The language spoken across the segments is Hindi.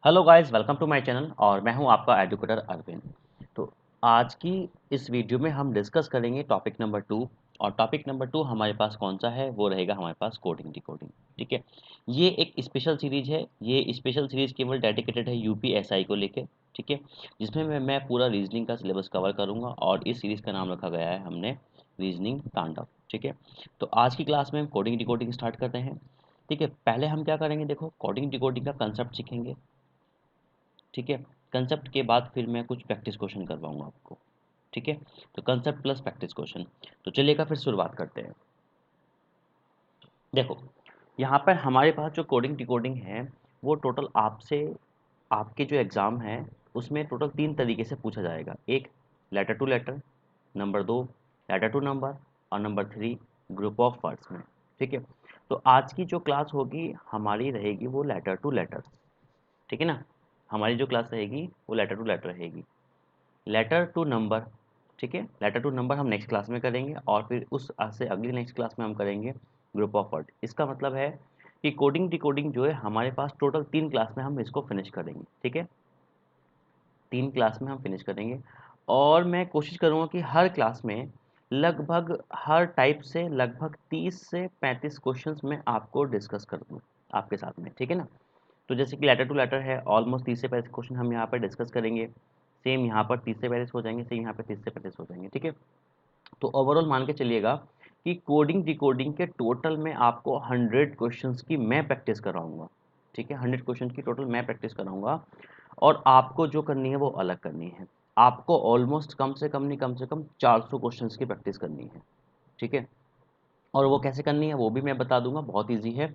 Hello guys, welcome to my channel और मैं हूं आपका एजुकेटर अरविंद। तो आज की इस वीडियो में हम डिस्कस करेंगे टॉपिक नंबर 2। और टॉपिक नंबर 2 हमारे पास कौन सा है, वो रहेगा हमारे पास कोडिंग डिकोडिंग। ठीक है, ये एक स्पेशल सीरीज है। ये स्पेशल सीरीज केवल डेडिकेटेड है यूपीएसआई को लेके। ठीक है, जिसमें मैं पूरा रीजनिंग का सिलेबस कवर करूंगा और इस सीरीज का नाम रखा गया है हमने रीजनिंग तांडव। ठीक है, तो आज की क्लास में हम कोडिंग डिकोडिंग स्टार्ट करते हैं। ठीक है, पहले हम क्या करेंगे, देखो कोडिंग डिकोडिंग का कंसेप्ट सीखेंगे। ठीक है, कंसेप्ट के बाद फिर मैं कुछ प्रैक्टिस क्वेश्चन करवाऊंगा आपको। ठीक है, तो कंसेप्ट प्लस प्रैक्टिस क्वेश्चन। तो चलिएगा फिर शुरुआत करते हैं। देखो, यहाँ पर हमारे पास जो कोडिंग डिकोडिंग है वो टोटल आपसे, आपके जो एग्ज़ाम है उसमें टोटल 3 तरीके से पूछा जाएगा। एक letter to letter, number 2 letter to number, और नंबर 3 ग्रुप ऑफ वर्ड्स में। ठीक है, तो आज की जो क्लास होगी हमारी रहेगी वो लेटर टू लेटर। ठीक है ना, हमारी जो क्लास रहेगी वो लेटर टू लेटर रहेगी। लेटर टू नंबर, ठीक है, लेटर टू नंबर हम नेक्स्ट क्लास में करेंगे और फिर उस से अगली नेक्स्ट क्लास में हम करेंगे ग्रुप ऑफ वर्ड। इसका मतलब है कि कोडिंग डिकोडिंग जो है हमारे पास टोटल 3 क्लास में हम इसको फिनिश करेंगे। ठीक है, 3 क्लास में हम फिनिश करेंगे और मैं कोशिश करूँगा कि हर क्लास में लगभग हर टाइप से लगभग 30 से 35 क्वेश्चंस मैं आपको डिस्कस कर दूँ आपके साथ में। ठीक है ना, तो जैसे कि लेटर टू लेटर है, ऑलमोस्ट 30 से 35 क्वेश्चन हम यहाँ पर डिस्कस करेंगे। सेम यहाँ पर 30 से 35 हो जाएंगे, सेम यहाँ पे 30 से 35 हो जाएंगे। ठीक है, तो ओवरऑल मान के चलिएगा कि कोडिंग डिकोडिंग के टोटल में आपको 100 क्वेश्चंस की मैं प्रैक्टिस कराऊंगा। ठीक है, 100 क्वेश्चन की टोटल मैं प्रैक्टिस कराऊंगा और आपको जो करनी है वो अलग करनी है। आपको ऑलमोस्ट कम से कम नहीं, कम से कम 400 क्वेश्चंस की प्रैक्टिस करनी है। ठीक है, और वो कैसे करनी है वो भी मैं बता दूंगा, बहुत ईजी है।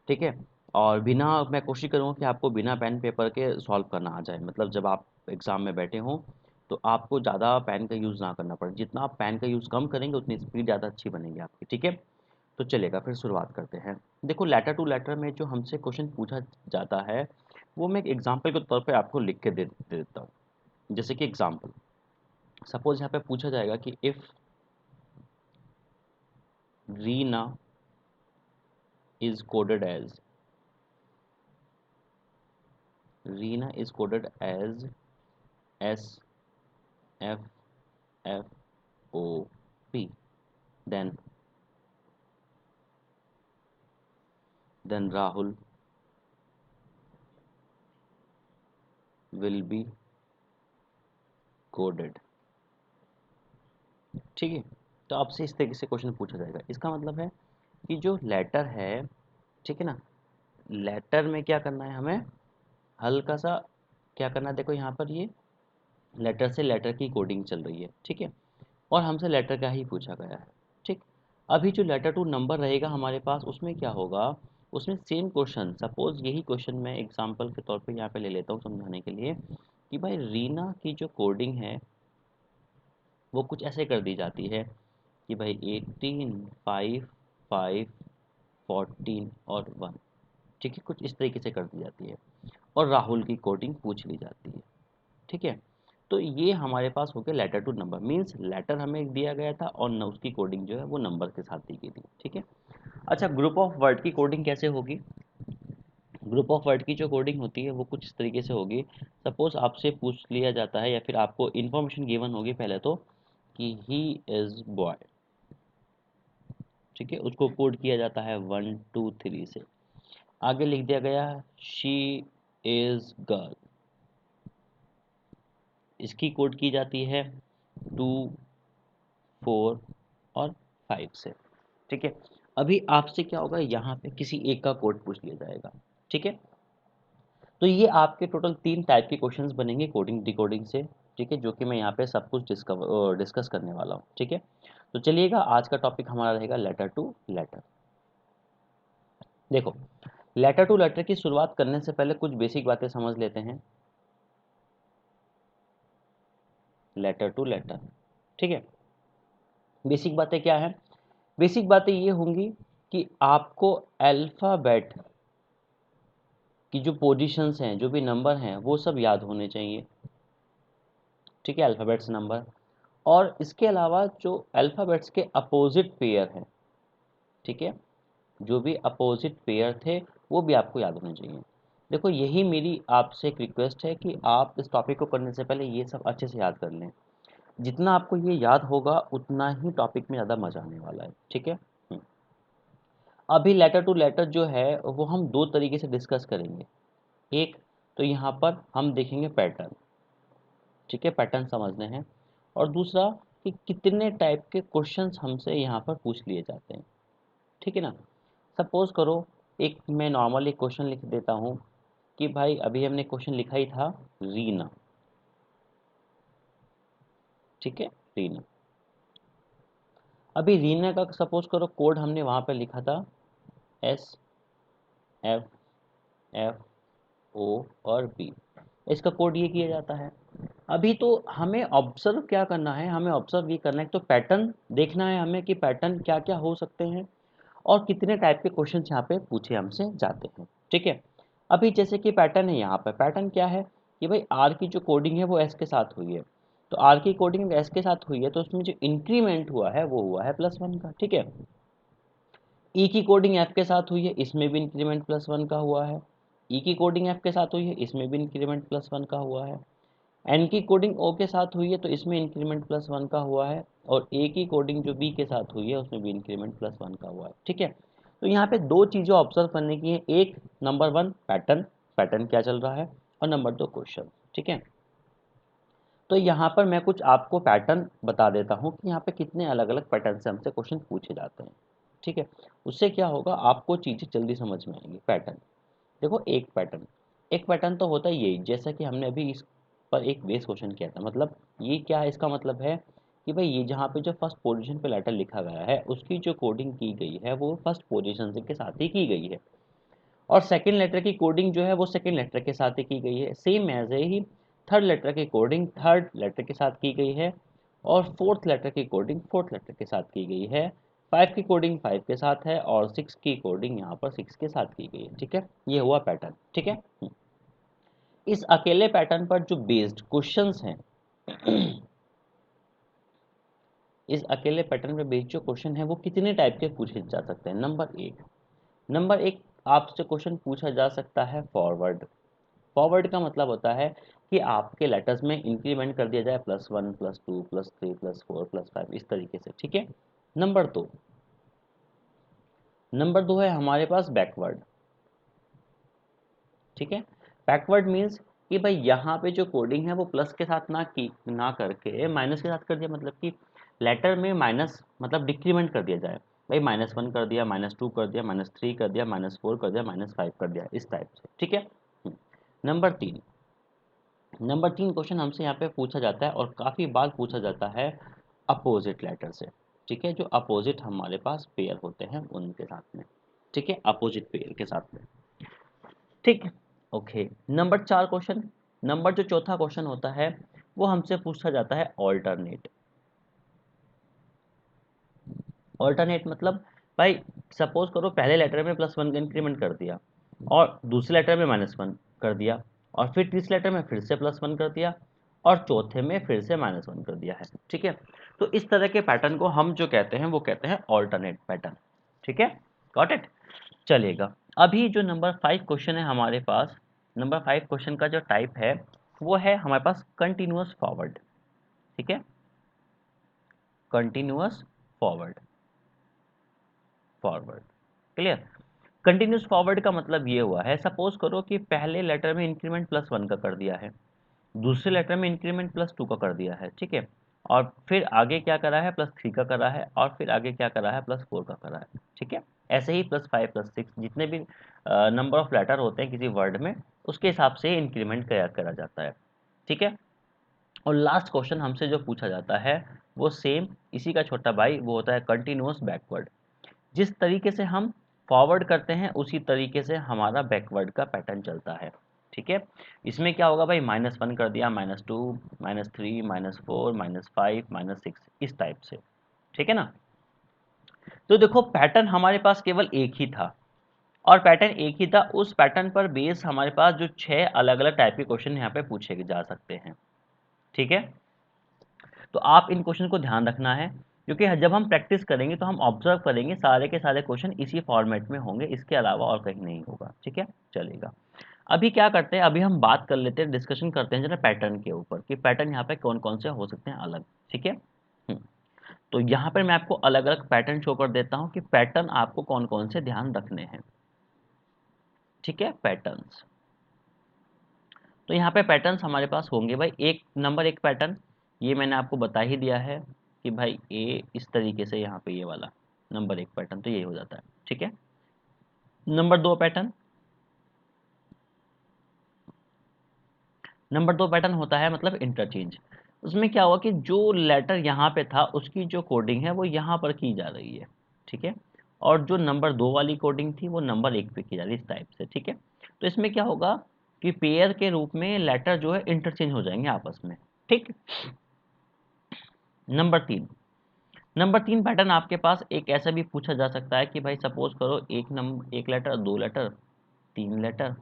ठीक है, और बिना, मैं कोशिश करूँगा कि आपको बिना पेन पेपर के सॉल्व करना आ जाए। मतलब जब आप एग्ज़ाम में बैठे हों तो आपको ज़्यादा पेन का यूज़ ना करना पड़े। जितना आप पेन का यूज़ कम करेंगे उतनी स्पीड ज़्यादा अच्छी बनेगी आपकी। ठीक है, तो चलेगा फिर शुरुआत करते हैं। देखो, लेटर टू लेटर में जो हमसे क्वेश्चन पूछा जाता है वो मैं एक एग्जाम्पल के तौर पर आपको लिख के दे देता हूँ। जैसे कि एग्जाम्पल, सपोज यहाँ पे पूछा जाएगा कि if Reena is coded as, Reena is coded as S F F O P, then Rahul will be coded। ठीक है, तो आपसे इस तरीके से क्वेश्चन पूछा जाएगा। इसका मतलब है कि जो लेटर है, ठीक है ना, लेटर में क्या करना है हमें, हल्का सा क्या करना है। देखो यहाँ पर ये लेटर से लेटर की कोडिंग चल रही है। ठीक है, और हमसे लेटर का ही पूछा गया है। ठीक, अभी जो लेटर टू नंबर रहेगा हमारे पास उसमें क्या होगा, उसमें सेम क्वेश्चन, सपोज यही क्वेश्चन मैं एग्जांपल के तौर पे यहाँ पे ले लेता हूँ समझाने के लिए कि भाई रीना की जो कोडिंग है वो कुछ ऐसे कर दी जाती है कि भाई 18 5 5 14 और 1। ठीक है, कुछ इस तरीके से कर दी जाती है और राहुल की कोडिंग पूछ ली जाती है। ठीक है, तो ये हमारे पास हो गया letter to number, means letter हमें दिया गया था और न उसकी कोडिंग जो है वो नंबर के साथ दी गई थी। ठीक है, अच्छा, ग्रुप ऑफ वर्ड की कोडिंग कैसे होगी। ग्रुप ऑफ वर्ड की जो कोडिंग होती है वो कुछ इस तरीके से होगी। सपोज आपसे पूछ लिया जाता है या फिर आपको इन्फॉर्मेशन गिवन होगी पहले तो कि ही इज़ बॉय। ठीक है, उसको कोड किया जाता है 1 2 3 से। आगे लिख दिया गया शी इज़ गर्ल, इसकी कोड की जाती है 2 4 और 5 से। ठीक है, अभी आपसे क्या होगा, यहाँ पे किसी एक का कोड पूछ लिया जाएगा। ठीक है, तो ये आपके टोटल 3 टाइप के क्वेश्चंस बनेंगे कोडिंग डिकोडिंग से। ठीक है, जो कि मैं यहाँ पे सब कुछ डिस्कस करने वाला हूँ। ठीक है, तो चलिएगा, आज का टॉपिक हमारा रहेगा लेटर टू लेटर। देखो, लेटर टू लेटर की शुरुआत करने से पहले कुछ बेसिक बातें समझ लेते हैं। लेटर टू लेटर, ठीक है, बेसिक बातें क्या है, बेसिक बातें ये होंगी कि आपको अल्फ़ाबेट की जो पोजीशंस हैं, जो भी नंबर हैं, वो सब याद होने चाहिए। ठीक है, अल्फ़ाबेट्स नंबर, और इसके अलावा जो अल्फ़ाबेट्स के अपोजिट पेयर हैं, ठीक है, जो भी अपोजिट पेयर थे वो भी आपको याद होने चाहिए। देखो यही मेरी आपसे एक रिक्वेस्ट है कि आप इस टॉपिक को करने से पहले ये सब अच्छे से याद कर लें। जितना आपको ये याद होगा उतना ही टॉपिक में ज़्यादा मजा आने वाला है, ठीक है। अभी लेटर टू लेटर जो है वो हम दो तरीके से डिस्कस करेंगे। एक तो यहाँ पर हम देखेंगे पैटर्न, ठीक है, पैटर्न समझने हैं। और दूसरा कि कितने टाइप के क्वेश्चंस हमसे यहाँ पर पूछ लिए जाते हैं, ठीक है ना। सपोज करो एक मैं नॉर्मल एक क्वेश्चन लिख देता हूँ कि भाई अभी हमने क्वेश्चन लिखा ही था रीना, ठीक है, रीना। अभी रीना का सपोज करो कोड हमने वहाँ पे लिखा था SFO और B। इसका कोड ये किया जाता है। अभी तो हमें ऑब्जर्व क्या करना है, हमें ऑब्जर्व ये करना है तो पैटर्न देखना है हमें कि पैटर्न क्या क्या हो सकते हैं और कितने टाइप के क्वेश्चन यहाँ पे पूछे हमसे जाते हैं, ठीक है। अभी जैसे कि पैटर्न है, यहाँ पर पैटर्न क्या है कि भाई आर की जो कोडिंग है वो एस के साथ हुई है। तो आर की कोडिंग एस के साथ हुई है तो उसमें जो इंक्रीमेंट हुआ है वो हुआ है +1 का, ठीक है। ई की कोडिंग एफ के साथ हुई है, इसमें भी इंक्रीमेंट +1 का हुआ है। ई की कोडिंग एफ के साथ हुई है, इसमें भी इंक्रीमेंट +1 का हुआ है। एन की कोडिंग ओ के साथ हुई है तो इसमें इंक्रीमेंट +1 का हुआ है। और ए की कोडिंग जो बी के साथ हुई है उसमें भी इंक्रीमेंट +1 का हुआ है, ठीक है। तो यहाँ पे दो चीज़ें ऑब्जर्व करने की है, एक नंबर 1 पैटर्न, पैटर्न क्या चल रहा है, और नंबर 2 क्वेश्चन, ठीक है। तो यहाँ पर मैं कुछ आपको पैटर्न बता देता हूँ कि यहाँ पे कितने अलग अलग पैटर्न से हमसे क्वेश्चन पूछे जाते हैं, ठीक है। उससे क्या होगा आपको चीज़ें जल्दी समझ में आएंगी। पैटर्न देखो, एक पैटर्न तो होता ही यही, जैसा कि हमने अभी इस पर एक बेस क्वेश्चन किया था। मतलब ये क्या है, इसका मतलब है कि भाई ये जहाँ पे जो फर्स्ट पोजीशन पे लेटर लिखा गया है उसकी जो कोडिंग की गई है वो फर्स्ट पोजीशन के साथ ही की गई है, और सेकंड लेटर की कोडिंग जो है वो सेकंड लेटर के साथ ही की गई है। सेम एज ही थर्ड लेटर की कोडिंग थर्ड लेटर के साथ की गई है, और फोर्थ लेटर की कोडिंग फोर्थ लेटर के साथ की गई है। 5 की कोडिंग 5 के साथ है और 6 की कोडिंग यहाँ पर 6 के साथ की गई है, ठीक है। ये हुआ पैटर्न, ठीक है। इस अकेले पैटर्न पर जो बेस्ड क्वेश्चंस हैं इस अकेले पैटर्न पे बेस्ड जो क्वेश्चन है वो कितने टाइप के पूछे जा सकते हैं। नंबर एक आपसे क्वेश्चन पूछा जा सकता है फॉरवर्ड। फॉरवर्ड का मतलब होता है कि आपके लेटर्स में इंक्रीमेंट कर दिया जाए +1 +2 +3 +4 +5 इस तरीके से, ठीक है। नंबर दो है हमारे पास बैकवर्ड, ठीक है। बैकवर्ड मीन्स कि भाई यहाँ पे जो कोडिंग है वो प्लस के साथ ना करके माइनस के साथ कर दिया। मतलब कि लेटर में माइनस मतलब डिक्रीमेंट कर दिया जाए। भाई -1 कर दिया, -2 कर दिया, -3 कर दिया, -4 कर दिया, -5 कर दिया, इस टाइप से, ठीक है। नंबर तीन नंबर तीन क्वेश्चन हमसे यहाँ पे पूछा जाता है और काफ़ी बार पूछा जाता है अपोजिट लेटर से, ठीक है। जो अपोजिट हमारे पास पेयर होते हैं उनके साथ में, ठीक है, अपोजिट पेयर के साथ में, ठीक है। ओके, नंबर जो चौथा क्वेश्चन होता है वो हमसे पूछा जाता है ऑल्टरनेट। ऑल्टरनेट मतलब भाई सपोज करो पहले लेटर में +1 का इंक्रीमेंट कर दिया और दूसरे लेटर में -1 कर दिया और फिर तीसरे लेटर में फिर से +1 कर दिया और चौथे में फिर से -1 कर दिया है, ठीक है। तो इस तरह के पैटर्न को हम जो कहते हैं वो कहते हैं ऑल्टरनेट पैटर्न, ठीक है। गॉट इट, चलेगा। अभी जो नंबर 5 क्वेश्चन है हमारे पास, नंबर 5 क्वेश्चन का जो टाइप है वो है हमारे पास कंटिन्यूअस फॉरवर्ड, ठीक है। Continuous forward, forward, clear. Continuous forward का मतलब ये हुआ है, सपोज करो कि पहले लेटर में इंक्रीमेंट +1 का कर दिया है, दूसरे लेटर में इंक्रीमेंट +2 का कर दिया है, ठीक है। और फिर आगे क्या करा है +3 का करा है और फिर आगे क्या करा है +4 का करा है, ठीक है। ऐसे ही +5 +6 जितने भी नंबर ऑफ लेटर होते हैं किसी वर्ड में उसके हिसाब से इंक्रीमेंट करा करा जाता है, ठीक है। और लास्ट क्वेश्चन हमसे जो पूछा जाता है वो सेम इसी का छोटा भाई वो होता है कंटिन्यूअस बैकवर्ड। जिस तरीके से हम फॉरवर्ड करते हैं उसी तरीके से हमारा बैकवर्ड का पैटर्न चलता है, ठीक है। इसमें क्या होगा भाई -1 कर दिया, -2 -3 -4 -5 -6 इस टाइप से, ठीक है ना। तो देखो पैटर्न हमारे पास केवल एक ही था और पैटर्न एक ही था, उस पैटर्न पर बेस हमारे पास जो 6 अलग अलग टाइप के क्वेश्चन यहाँ पे पूछे जा सकते हैं, ठीक है। तो आप इन क्वेश्चन को ध्यान रखना है क्योंकि जब हम प्रैक्टिस करेंगे तो हम ऑब्जर्व करेंगे सारे के सारे क्वेश्चन इसी फॉर्मेट में होंगे, इसके अलावा और कहीं नहीं होगा, ठीक है, चलेगा। अभी क्या करते हैं, अभी हम बात कर लेते हैं, डिस्कशन करते हैं जरा पैटर्न के ऊपर कि पैटर्न यहाँ पे कौन कौन से हो सकते हैं अलग। ठीक है। तो यहाँ पर मैं आपको अलग अलग पैटर्न शो कर देता हूँ कि पैटर्न आपको कौन कौन से ध्यान रखने हैं। ठीक है, पैटर्न्स। तो यहाँ पे पैटर्न्स हमारे पास होंगे भाई, एक नंबर एक पैटर्न ये मैंने आपको बता ही दिया है कि भाई ए इस तरीके से, यहाँ पे ये वाला नंबर एक पैटर्न तो ये हो जाता है। ठीक है। नंबर दो पैटर्न, नंबर दो पैटर्न होता है मतलब इंटरचेंज। उसमें क्या हुआ कि जो लेटर यहाँ पे था उसकी जो कोडिंग है वो यहाँ पर की जा रही है। ठीक है। और जो नंबर दो वाली कोडिंग थी वो नंबर एक पे की जा रही है, इस टाइप से। ठीक है। तो इसमें क्या होगा कि पेयर के रूप में लेटर जो है इंटरचेंज हो जाएंगे आपस में। ठीक। नंबर तीन, नंबर तीन पैटर्न आपके पास एक ऐसा भी पूछा जा सकता है कि भाई सपोज करो एक लेटर, दो लेटर, तीन लेटर,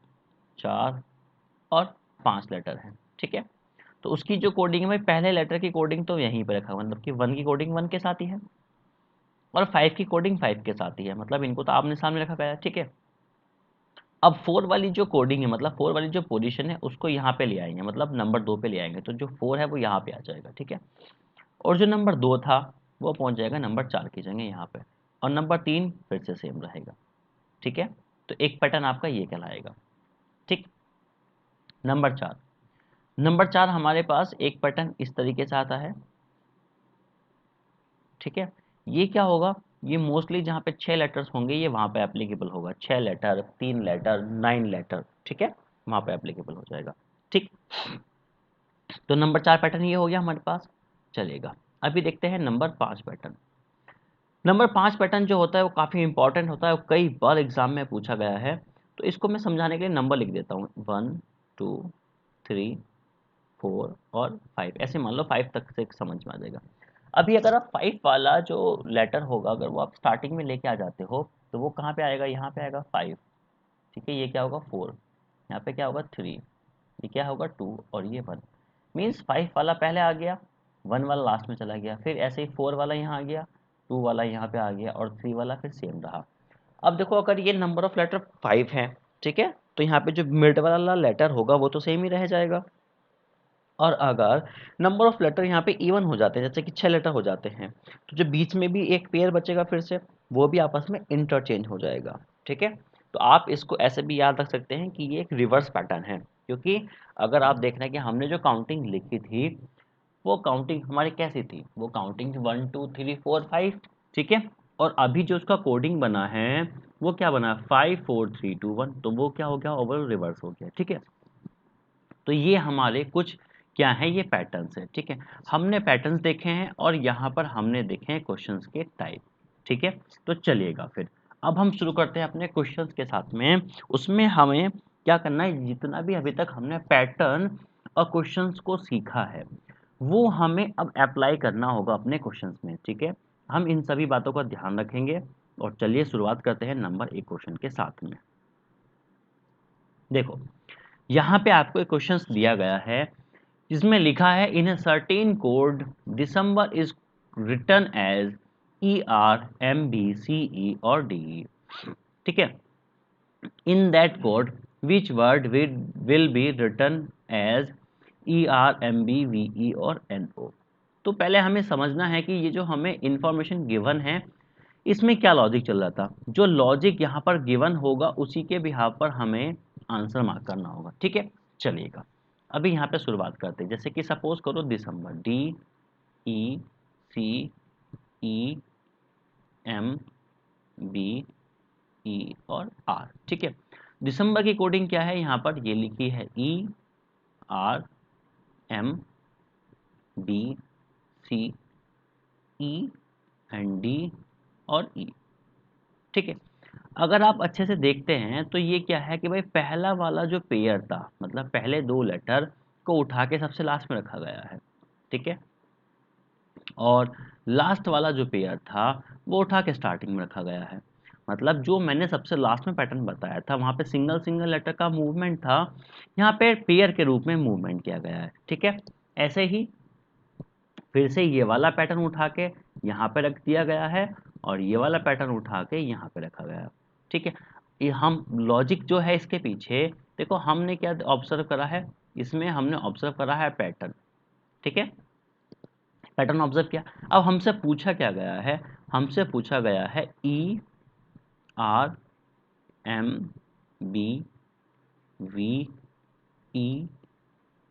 चार और पांच लेटर है। ठीक है। तो उसकी जो कोडिंग है भाई, पहले लेटर की कोडिंग तो यहीं पे रखा, मतलब कि वन की कोडिंग वन के साथ ही है और फाइव की कोडिंग फाइव के साथ ही है, मतलब इनको तो आपने सामने रखा गया है। ठीक है। अब फोर वाली जो कोडिंग है, मतलब फोर वाली जो पोजीशन है उसको यहाँ पे ले आएंगे, मतलब नंबर दो पे ले आएंगे, तो जो फोर है वो यहाँ पे आ जाएगा। ठीक है। और जो नंबर दो था वो पहुंच जाएगा नंबर चार की जगह यहाँ पे, और नंबर तीन फिर से सेम रहेगा। ठीक है। तो एक पैटर्न आपका ये कहलाएगा। ठीक। नंबर चार, नंबर चार हमारे पास एक पैटर्न इस तरीके से आता है। ठीक है। ये क्या होगा, ये मोस्टली जहाँ पे छह लेटर्स होंगे ये वहाँ पे एप्लीकेबल होगा, छह लेटर, तीन लेटर, नाइन लेटर। ठीक है। वहाँ पे एप्लीकेबल हो जाएगा। ठीक। तो नंबर चार पैटर्न ये हो गया हमारे पास, चलेगा। अभी देखते हैं नंबर पाँच पैटर्न। नंबर पाँच पैटर्न जो होता है वो काफ़ी इंपॉर्टेंट होता है और कई बार एग्जाम में पूछा गया है। तो इसको मैं समझाने के लिए नंबर लिख देता हूँ, वन, टू, थ्री, फोर और फाइव, ऐसे मान लो फाइव तक से समझ में आ जाएगा। अभी अगर आप फाइव वाला जो लेटर होगा अगर वो आप स्टार्टिंग में लेके आ जाते हो तो वो कहाँ पे आएगा, यहाँ पे आएगा फाइव। ठीक है। ये क्या होगा फोर, यहाँ पे क्या होगा थ्री, ये क्या होगा टू और ये वन। मीन्स फाइव वाला पहले आ गया, वन वाला लास्ट में चला गया, फिर ऐसे ही फोर वाला यहाँ आ गया, टू वाला यहाँ पे आ गया और थ्री वाला फिर सेम रहा। अब देखो अगर ये नंबर ऑफ लेटर फाइव है, ठीक है, तो यहाँ पे जो मिड वाला लेटर होगा वो तो सेम ही रह जाएगा। और अगर नंबर ऑफ लेटर यहाँ पे इवन हो जाते हैं, जैसे कि छह लेटर हो जाते हैं, तो जो बीच में भी एक पेयर बचेगा फिर से वो भी आपस में इंटरचेंज हो जाएगा। ठीक है। तो आप इसको ऐसे भी याद रख सकते हैं कि ये एक रिवर्स पैटर्न है, क्योंकि अगर आप देख रहे हैं कि हमने जो काउंटिंग लिखी थी वो काउंटिंग हमारी कैसी थी, वो counting one two three four five. ठीक है। और अभी जो उसका कोडिंग बना है वो क्या बना, five four three two one, तो वो क्या हो गया, ओवरऑल रिवर्स हो गया। ठीक है। तो ये हमारे कुछ क्या है, ये पैटर्न्स है। ठीक है। हमने पैटर्न्स देखे हैं और यहाँ पर हमने देखे हैं क्वेश्चंस के टाइप। ठीक है। तो चलिएगा फिर अब हम शुरू करते हैं अपने क्वेश्चंस के साथ में। उसमें हमें क्या करना है, जितना भी अभी तक हमने पैटर्न और क्वेश्चंस को सीखा है वो हमें अब अप्लाई करना होगा अपने क्वेश्चंस में। ठीक है। हम इन सभी बातों का ध्यान रखेंगे और चलिए शुरुआत करते हैं नंबर एक क्वेश्चन के साथ में। देखो यहाँ पे आपको एक क्वेश्चन दिया गया है जिसमें लिखा है in a certain code December is return as ERMBCE और DE। ठीक है। In that code which word will be return as ERMBVE और NO। तो पहले हमें समझना है कि ये जो हमें इंफॉर्मेशन गिवन है इसमें क्या लॉजिक चल रहा था। जो लॉजिक यहाँ पर गिवन होगा उसी के बिहाफ पर हमें आंसर मार्क करना होगा। ठीक है। चलिएगा अभी यहाँ पे शुरुआत करते हैं, जैसे कि सपोज करो दिसंबर, DECEMBE और R। ठीक है। दिसंबर की कोडिंग क्या है, यहाँ पर ये लिखी है ERMBCE एंड D और E। ठीक है। अगर आप अच्छे से देखते हैं तो ये क्या है कि भाई पहला वाला जो पेयर था, मतलब पहले दो लेटर को उठा के सबसे लास्ट में रखा गया है। ठीक है। और लास्ट वाला जो पेयर था वो उठा के स्टार्टिंग में रखा गया है। मतलब जो मैंने सबसे लास्ट में पैटर्न बताया था वहाँ पे सिंगल सिंगल लेटर का मूवमेंट था, यहाँ पे पेयर के रूप में मूवमेंट किया गया है। ठीक है। ऐसे ही फिर से ये वाला पैटर्न उठा के यहाँ पे रख दिया गया है और ये वाला पैटर्न उठा के यहाँ पे रखा गया है। ठीक है। ये हम लॉजिक जो है इसके पीछे देखो हमने क्या ऑब्जर्व करा है, इसमें हमने ऑब्जर्व करा है पैटर्न, ठीक है, पैटर्न ऑब्जर्व किया। अब हमसे पूछा क्या गया है, हमसे पूछा गया है E R M B V E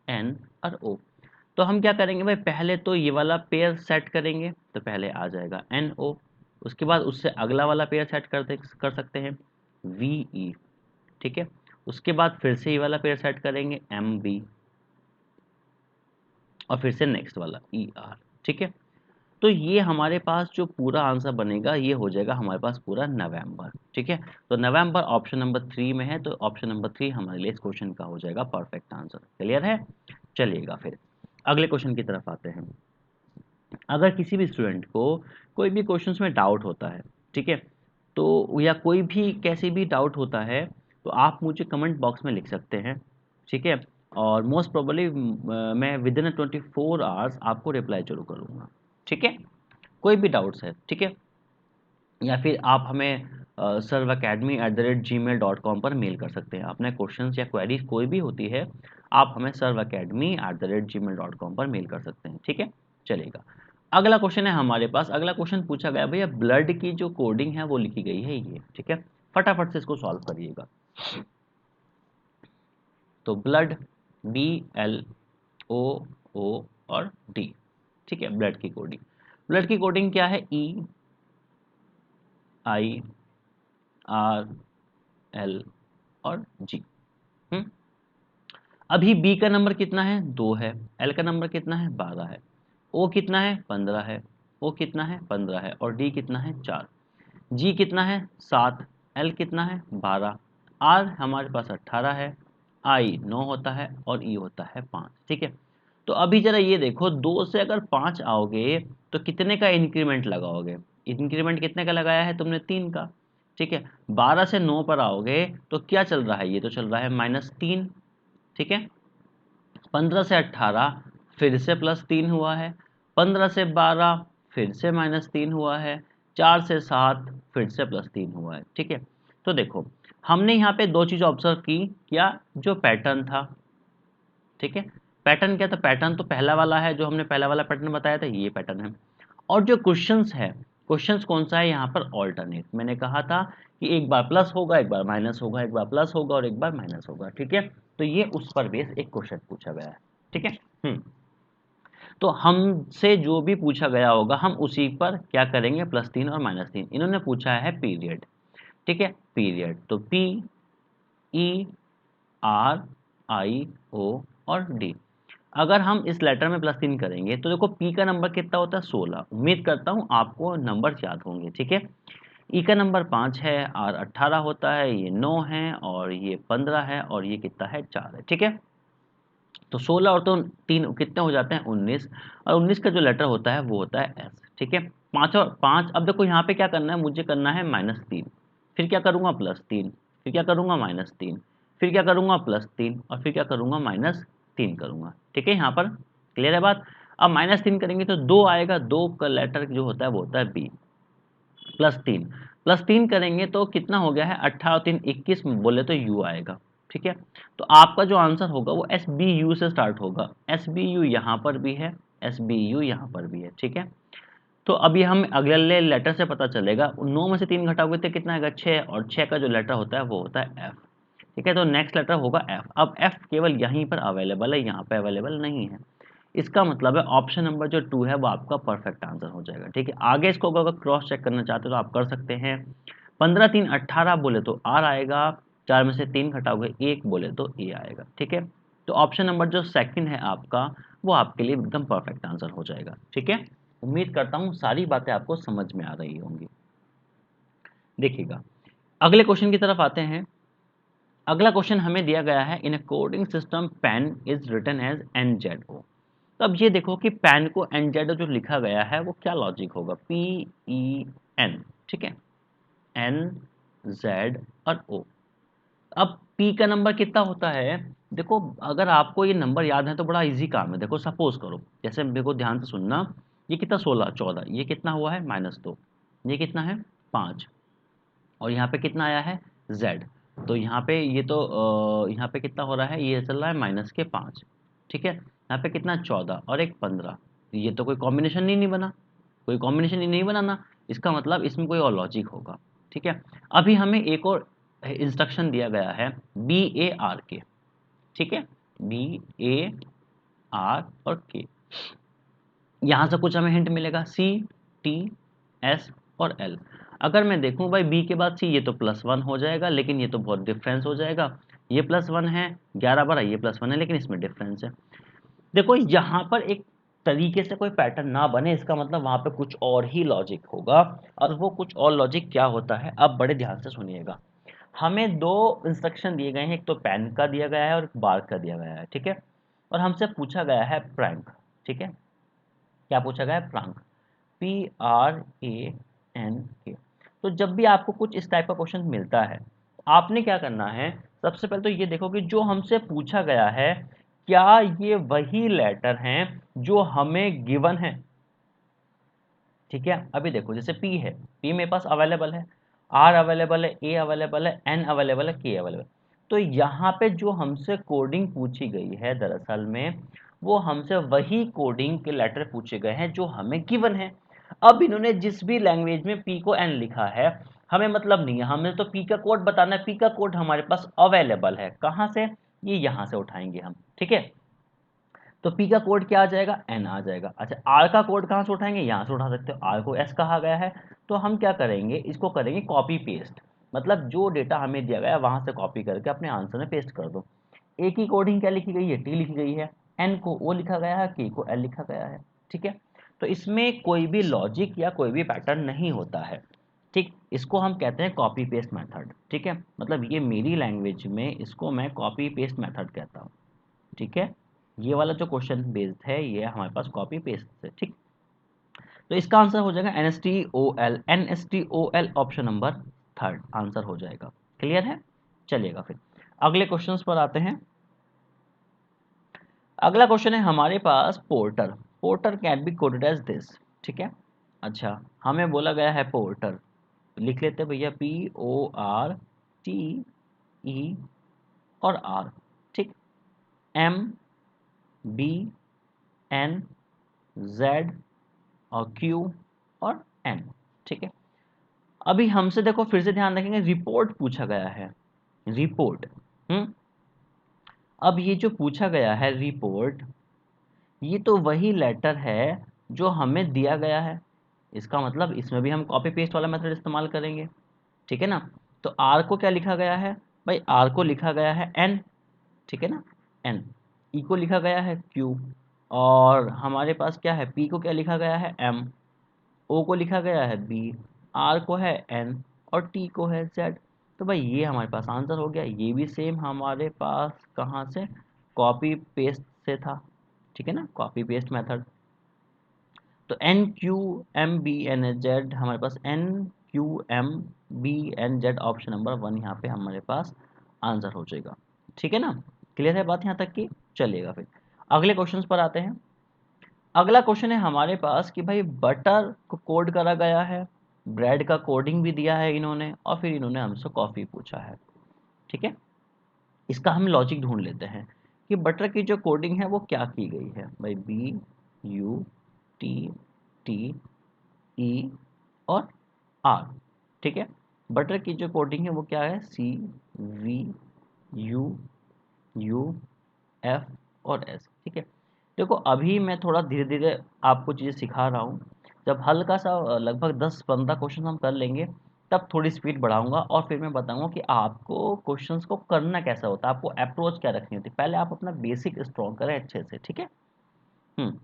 N और ओ। तो हम क्या करेंगे भाई, पहले तो ये वाला पेयर सेट करेंगे, तो पहले आ जाएगा एन ओ, उसके बाद उससे अगला वाला पेयर सेट कर सकते हैं वी ई, ठीक है, उसके बाद फिर से ये वाला पेयर सेट करेंगे एम बी, और फिर से नेक्स्ट वाला ई आर, ठीक है। तो ये हमारे पास जो पूरा आंसर बनेगा ये हो जाएगा हमारे पास पूरा नवंबर, ठीक है। तो नवंबर ऑप्शन नंबर 3 में है, तो ऑप्शन नंबर 3 हमारे लिए इस क्वेश्चन का हो जाएगा परफेक्ट आंसर। क्लियर है? चलिएगा फिर अगले क्वेश्चन की तरफ आते हैं। अगर किसी भी स्टूडेंट को कोई भी क्वेश्चंस में डाउट होता है, ठीक है, तो या कोई भी कैसी भी डाउट होता है, तो आप मुझे कमेंट बॉक्स में लिख सकते हैं, ठीक है, और मोस्ट प्रोबेबली मैं विद इन 24 आवर्स आपको रिप्लाई जरूर करूँगा, ठीक है। कोई भी डाउट्स है, ठीक है, या फिर आप हमें servacademy@gmail.com पर मेल कर सकते हैं। अपने क्वेश्चंस या क्वेरीज कोई भी होती है, आप हमें servacademy@gmail.com पर मेल कर सकते हैं, ठीक है। चलेगा, अगला क्वेश्चन है हमारे पास। अगला क्वेश्चन पूछा गया भैया ब्लड की जो कोडिंग है वो लिखी गई है ये, ठीक है, फटाफट से इसको सॉल्व करिएगा। तो ब्लड BLOO और D, ठीक है, ब्लड की कोडिंग, ब्लड की कोडिंग क्या है, EIRL और G। अभी बी का नंबर कितना है, 2 है, एल का नंबर कितना है, 12 है, ओ कितना है, 15 है, ओ कितना है, 15 है, और डी कितना है, 4, जी कितना है, 7, एल कितना है, 12, आर हमारे पास 18 है, आई 9 होता है, और ई होता है 5, ठीक है। तो अभी जरा ये देखो, 2 से अगर 5 आओगे तो कितने का इंक्रीमेंट लगाओगे, इंक्रीमेंट कितने का लगाया है तुमने, 3 का, ठीक है। 12 से 9 पर आओगे तो क्या चल रहा है, ये तो चल रहा है -3, ठीक है। 15 से 18 फिर से +3 हुआ है, 15 से 12 फिर से -3 हुआ है, 4 से 7 फिर से +3 हुआ है, ठीक है। तो देखो हमने यहाँ पे दो चीज़ ऑब्जर्व की, क्या, जो पैटर्न था, ठीक है, पैटर्न क्या था, पैटर्न तो पहला वाला है, जो हमने पहला वाला पैटर्न बताया था ये पैटर्न है। और जो क्वेश्चंस है, क्वेश्चंस कौन सा है यहाँ पर, ऑल्टरनेट, मैंने कहा था कि एक बार प्लस होगा, एक बार माइनस होगा, एक बार प्लस होगा और एक बार माइनस होगा, ठीक है। तो ये उस पर बेस एक क्वेश्चन पूछा गया है, ठीक है। तो हमसे जो भी पूछा गया होगा हम उसी पर क्या करेंगे, +3 और -3। इन्होंने पूछा है पीरियड, ठीक है, पीरियड, तो PERIO और D। अगर हम इस लेटर में +3 करेंगे तो देखो P का नंबर कितना होता है, 16, उम्मीद करता हूँ आपको नंबर याद होंगे, ठीक है। E का नंबर 5 है, R 18 होता है, ये 9 है, और ये 15 है, और ये कितना है, 4 है, ठीक है। तो 16 और तो 3 कितने हो जाते हैं, 19, और 19 का जो लेटर होता है वो होता है S, ठीक है। 5 और 5, अब देखो यहाँ पे क्या करना है, मुझे करना है -3, फिर क्या करूँगा, +3, फिर क्या करूँगा, -3, फिर क्या करूँगा, +3, और फिर क्या करूँगा, -3 करूँगा, ठीक है। यहाँ पर क्लियर है बात। अब -3 करेंगे तो 2 आएगा, 2 का लेटर जो होता है वो होता है B, +3, +3 करेंगे तो कितना हो गया है, 18 और 3 21, बोले तो U आएगा, ठीक है। तो आपका जो आंसर होगा वो SBU से स्टार्ट होगा, SBU यहाँ पर भी है, SBU यहाँ पर भी है, ठीक है। तो अभी हम अगले लेटर से पता चलेगा, 9 में से 3 घटाओगे तो कितना आएगा, 6, और 6 का जो लेटर होता है वो होता है F, ठीक है। तो नेक्स्ट लेटर होगा F। अब F केवल यहीं पर अवेलेबल है, यहाँ पे अवेलेबल नहीं है, इसका मतलब है ऑप्शन नंबर जो 2 है वो आपका परफेक्ट आंसर हो जाएगा, ठीक है। आगे इसको अगर क्रॉस चेक करना चाहते हो तो आप कर सकते हैं, 15 3 18 बोले तो R आएगा, 4 में से 3 घटाओगे 1 बोले तो A आएगा, ठीक है। तो ऑप्शन नंबर जो सेकंड है आपका, वो आपके लिए एकदम परफेक्ट आंसर हो जाएगा, ठीक है। उम्मीद करता हूँ सारी बातें आपको समझ में आ रही होंगी। देखिएगा अगले क्वेश्चन की तरफ आते हैं। अगला क्वेश्चन हमें दिया गया है, in a coding system pen is written as NZO। तो अब ये देखो कि पेन को NZO जो लिखा गया है वो क्या लॉजिक होगा, PEN, ठीक है, NZ और O। अब P का नंबर कितना होता है, देखो अगर आपको ये नंबर याद है तो बड़ा इजी काम है। देखो सपोज करो, जैसे देखो ध्यान से सुनना, ये कितना 16 14, ये कितना हुआ है -2, ये कितना है 5, और यहाँ पे कितना आया है Z। तो यहाँ पे ये तो यहाँ पे कितना हो रहा है, ये चल रहा है -5, ठीक है। यहाँ पे कितना 14 और एक 15, ये तो कोई कॉम्बिनेशन ही नहीं बना, कोई कॉम्बिनेशन ही नहीं बना ना, इसका मतलब इसमें कोई और लॉजिक होगा, ठीक है। अभी हमें एक और इंस्ट्रक्शन दिया गया है BAR के, ठीक है, BAR और के, यहाँ से कुछ हमें हिंट मिलेगा CTS और L। अगर मैं देखूं भाई B के बाद C, ये तो +1 हो जाएगा, लेकिन ये तो बहुत डिफरेंस हो जाएगा, ये +1 है 11 12, ये +1 है, लेकिन इसमें डिफरेंस है। देखो यहाँ पर एक तरीके से कोई पैटर्न ना बने, इसका मतलब वहां पे कुछ और ही लॉजिक होगा, और वो कुछ और लॉजिक क्या होता है, अब बड़े ध्यान से सुनिएगा। हमें दो इंस्ट्रक्शन दिए गए हैं, एक तो पैन का दिया गया है और एक बार का दिया गया है, ठीक है, और हमसे पूछा गया है प्रैंक, ठीक है, क्या पूछा गया है, प्रैंक, PRANK। तो जब भी आपको कुछ इस टाइप का क्वेश्चन मिलता है, आपने क्या करना है, सबसे पहले तो ये देखो कि जो हमसे पूछा गया है क्या ये वही लेटर हैं जो हमें गिवन है, ठीक है। अभी देखो जैसे P है, P मेरे पास अवेलेबल है, R अवेलेबल है, A अवेलेबल है, N अवेलेबल है, K अवेलेबल। तो यहाँ पे जो हमसे कोडिंग पूछी गई है दरअसल में, वो हमसे वही कोडिंग के लेटर पूछे गए हैं जो हमें गिवन है। अब इन्होंने जिस भी लैंग्वेज में P को N लिखा है, हमें मतलब नहीं है, हमें तो P का कोड बताना है। P का कोड हमारे पास अवेलेबल है, कहाँ से, ये यहाँ से उठाएंगे हम, ठीक है। तो P का कोड क्या आ जाएगा, N आ जाएगा। अच्छा, R का कोड कहाँ से उठाएंगे, यहाँ से उठा सकते हो, R को S कहा गया है। तो हम क्या करेंगे, इसको करेंगे कॉपी पेस्ट, मतलब जो डेटा हमें दिया गया है वहां से कॉपी करके अपने आंसर में पेस्ट कर दो। A की कोडिंग क्या लिखी गई है, T लिखी गई है, N को O लिखा गया है, K को L लिखा गया है, ठीक है। तो इसमें कोई भी लॉजिक या कोई भी पैटर्न नहीं होता है, ठीक। इसको हम कहते हैं कॉपी पेस्ट मेथड, ठीक है, मतलब ये मेरी लैंग्वेज में इसको मैं कॉपी पेस्ट मेथड कहता हूँ, ठीक है। ये वाला जो क्वेश्चन बेस्ड है ये हमारे पास कॉपी पेस्ट से, ठीक। तो इसका आंसर हो जाएगा NSTOL option number third answer हो जाएगा। क्लियर है, चलिएगा फिर अगले क्वेश्चंस पर आते हैं। अगला क्वेश्चन है हमारे पास porter, porter can be coded as this, ठीक है। अच्छा, हमें बोला गया है पोर्टर, लिख लेते भैया PORTE और R, ठीक, MBNZ और Q और N, ठीक है। अभी हमसे देखो फिर से ध्यान रखेंगे, रिपोर्ट पूछा गया है, रिपोर्ट। अब ये जो पूछा गया है रिपोर्ट, ये तो वही लेटर है जो हमें दिया गया है, इसका मतलब इसमें भी हम कॉपी पेस्ट वाला मेथड इस्तेमाल करेंगे, ठीक है ना। तो R को क्या लिखा गया है भाई, R को लिखा गया है N, ठीक है ना, N। E को लिखा गया है Q, और हमारे पास क्या है, P को क्या लिखा गया है M, O को लिखा गया है B, R को है N और T को है Z। तो भाई ये हमारे पास आंसर हो गया। ये भी सेम हमारे पास कहाँ से, कॉपी पेस्ट से था, ठीक है ना, कॉपी पेस्ट मेथड। तो NQMBNZ हमारे पास NQMBNZ ऑप्शन नंबर 1 यहाँ पे हमारे पास आंसर हो जाएगा, ठीक है ना। क्लियर है बात यहाँ तक की, चलिएगा फिर अगले क्वेश्चन पर आते हैं। अगला क्वेश्चन है हमारे पास कि भाई बटर को कोड करा गया है, ब्रेड का कोडिंग भी दिया है इन्होंने, और फिर इन्होंने हमसे कॉफ़ी पूछा है, ठीक है। इसका हम लॉजिक ढूंढ लेते हैं कि बटर की जो कोडिंग है वो क्या की गई है भाई, BUTTE और R, ठीक है। बटर की जो कोडिंग है वो क्या है, CVUUF और S, ठीक है। देखो अभी मैं थोड़ा धीरे धीरे आपको चीज़ें सिखा रहा हूँ, जब हल्का सा लगभग 10-15 क्वेश्चन हम कर लेंगे तब थोड़ी स्पीड बढ़ाऊंगा, और फिर मैं बताऊंगा कि आपको क्वेश्चंस को करना कैसा होता है, आपको अप्रोच क्या रखनी होती है। पहले आप अपना बेसिक स्ट्रॉन्ग करें अच्छे से, ठीक है। हम्म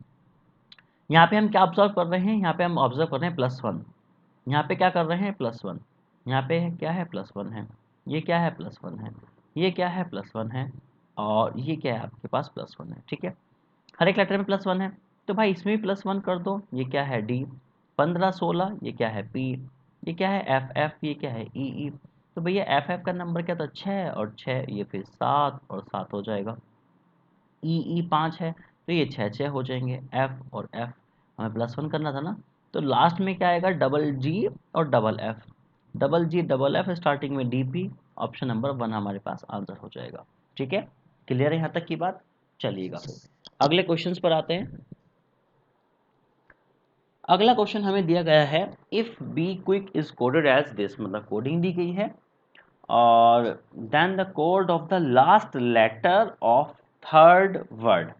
यहाँ पे हम क्या ऑब्जर्व कर रहे हैं, यहाँ पे हम ऑब्जर्व कर रहे हैं +1, यहाँ पे क्या कर रहे हैं +1, यहाँ पे क्या है +1 है, ये क्या है +1 है, ये क्या है +1 है, और ये क्या है आपके पास +1 है, ठीक है। हर एक लेटर में +1 है, तो भाई इसमें भी +1 कर दो। ये क्या है D, 15 16, ये क्या है P, ये क्या है FF, ये क्या है EE। तो भैया FF का नंबर क्या था, 6 और 6, ये फिर 7 और 7 हो जाएगा। EE 5 है, तो ये 6 6 हो जाएंगे। F और F हमें +1 करना था ना, तो लास्ट में क्या आएगा, डबल G और double F, double G double F starting में DP ऑप्शन नंबर 1 हमारे पास आंसर हो जाएगा। ठीक है, क्लियर है यहाँ तक की बात? चलिएगा फिर अगले क्वेश्चंस पर आते हैं। अगला क्वेश्चन हमें दिया गया है, if B quick is coded as this, मतलब कोडिंग दी गई है और then the code of the last letter of third word.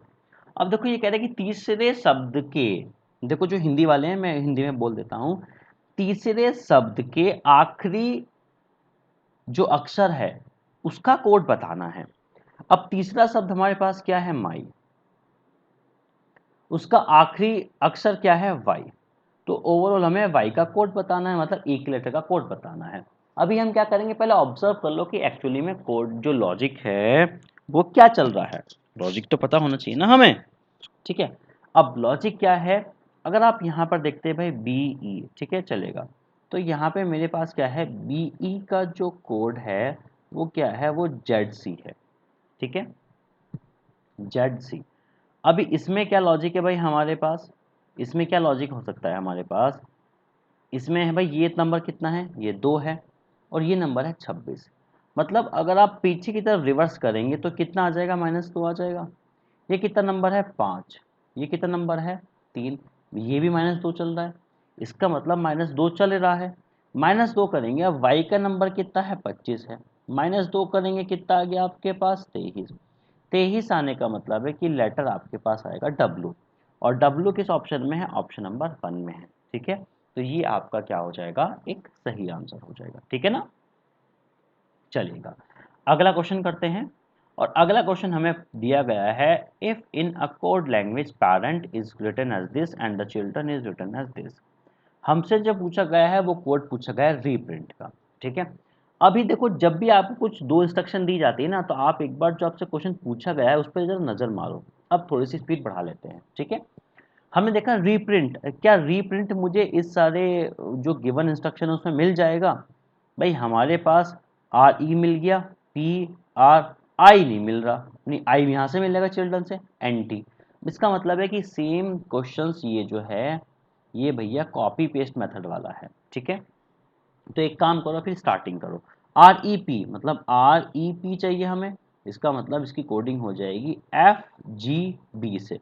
अब देखो ये कह रहे हैं कि तीसरे शब्द के, देखो जो हिंदी वाले हैं मैं हिंदी में बोल देता हूं, तीसरे शब्द के आखिरी जो अक्षर है उसका कोड बताना है। अब तीसरा शब्द हमारे पास क्या है, माई, उसका आखिरी अक्षर क्या है, वाई। तो ओवरऑल हमें वाई का कोड बताना है, मतलब एक लेटर का कोड बताना है। अभी हम क्या करेंगे, पहले ऑब्जर्व कर लो कि एक्चुअली में कोड जो लॉजिक है वो क्या चल रहा है। लॉजिक तो पता होना चाहिए ना हमें। ठीक है, अब लॉजिक क्या है, अगर आप यहाँ पर देखते हैं भाई बी ई, ठीक है चलेगा, तो यहाँ पे मेरे पास क्या है, बी ई का जो कोड है वो क्या है, वो जेड सी है। ठीक है, जेड सी। अभी इसमें क्या लॉजिक है भाई हमारे पास, इसमें क्या लॉजिक हो सकता है हमारे पास, इसमें है भाई ये नंबर कितना है, ये 2 है और ये नंबर है 26। मतलब अगर आप पीछे की तरफ रिवर्स करेंगे तो कितना आ जाएगा, -2 आ जाएगा। ये कितना नंबर है, 5। ये कितना नंबर है, 3। ये भी -2 चल रहा है, इसका मतलब -2 चल रहा है। -2 करेंगे, अब y का नंबर कितना है, 25 है। -2 करेंगे कितना आ गया आपके पास, 23। 23 आने का मतलब है कि लेटर आपके पास आएगा W, और W किस ऑप्शन में है, ऑप्शन नंबर 1 में है। ठीक है, तो ये आपका क्या हो जाएगा, एक सही आंसर हो जाएगा। ठीक है ना, चलिएगा अगला क्वेश्चन करते हैं। और अगला क्वेश्चन हमें दिया गया है, if in a code language parent is written as this and the children is written as this. हमसे जो पूछा गया है वो कोड पूछा गया है रीप्रिंट का। ठीक है, अभी देखो जब भी आपको कुछ 2 इंस्ट्रक्शन दी जाती है ना, तो आप एक बार जो आपसे क्वेश्चन पूछा गया है उस पर जरा नजर मारो। अब थोड़ी सी स्पीड बढ़ा लेते हैं। ठीक है, हमने देखा रीप्रिंट, क्या रीप्रिंट मुझे इस सारे जो गिवन इंस्ट्रक्शन है उसमें मिल जाएगा। भाई हमारे पास आर ई मिल गया, पी आर, आई नहीं मिल रहा, नहीं आई यहाँ से मिलेगा चिल्ड्रन से, एन टी। इसका मतलब है कि सेम क्वेश्चंस ये जो है ये भैया कॉपी पेस्ट मेथड वाला है। ठीक है, तो एक काम करो फिर स्टार्टिंग करो, आर ई पी मतलब आर ई पी चाहिए हमें, इसका मतलब इसकी कोडिंग हो जाएगी एफ जी बी से।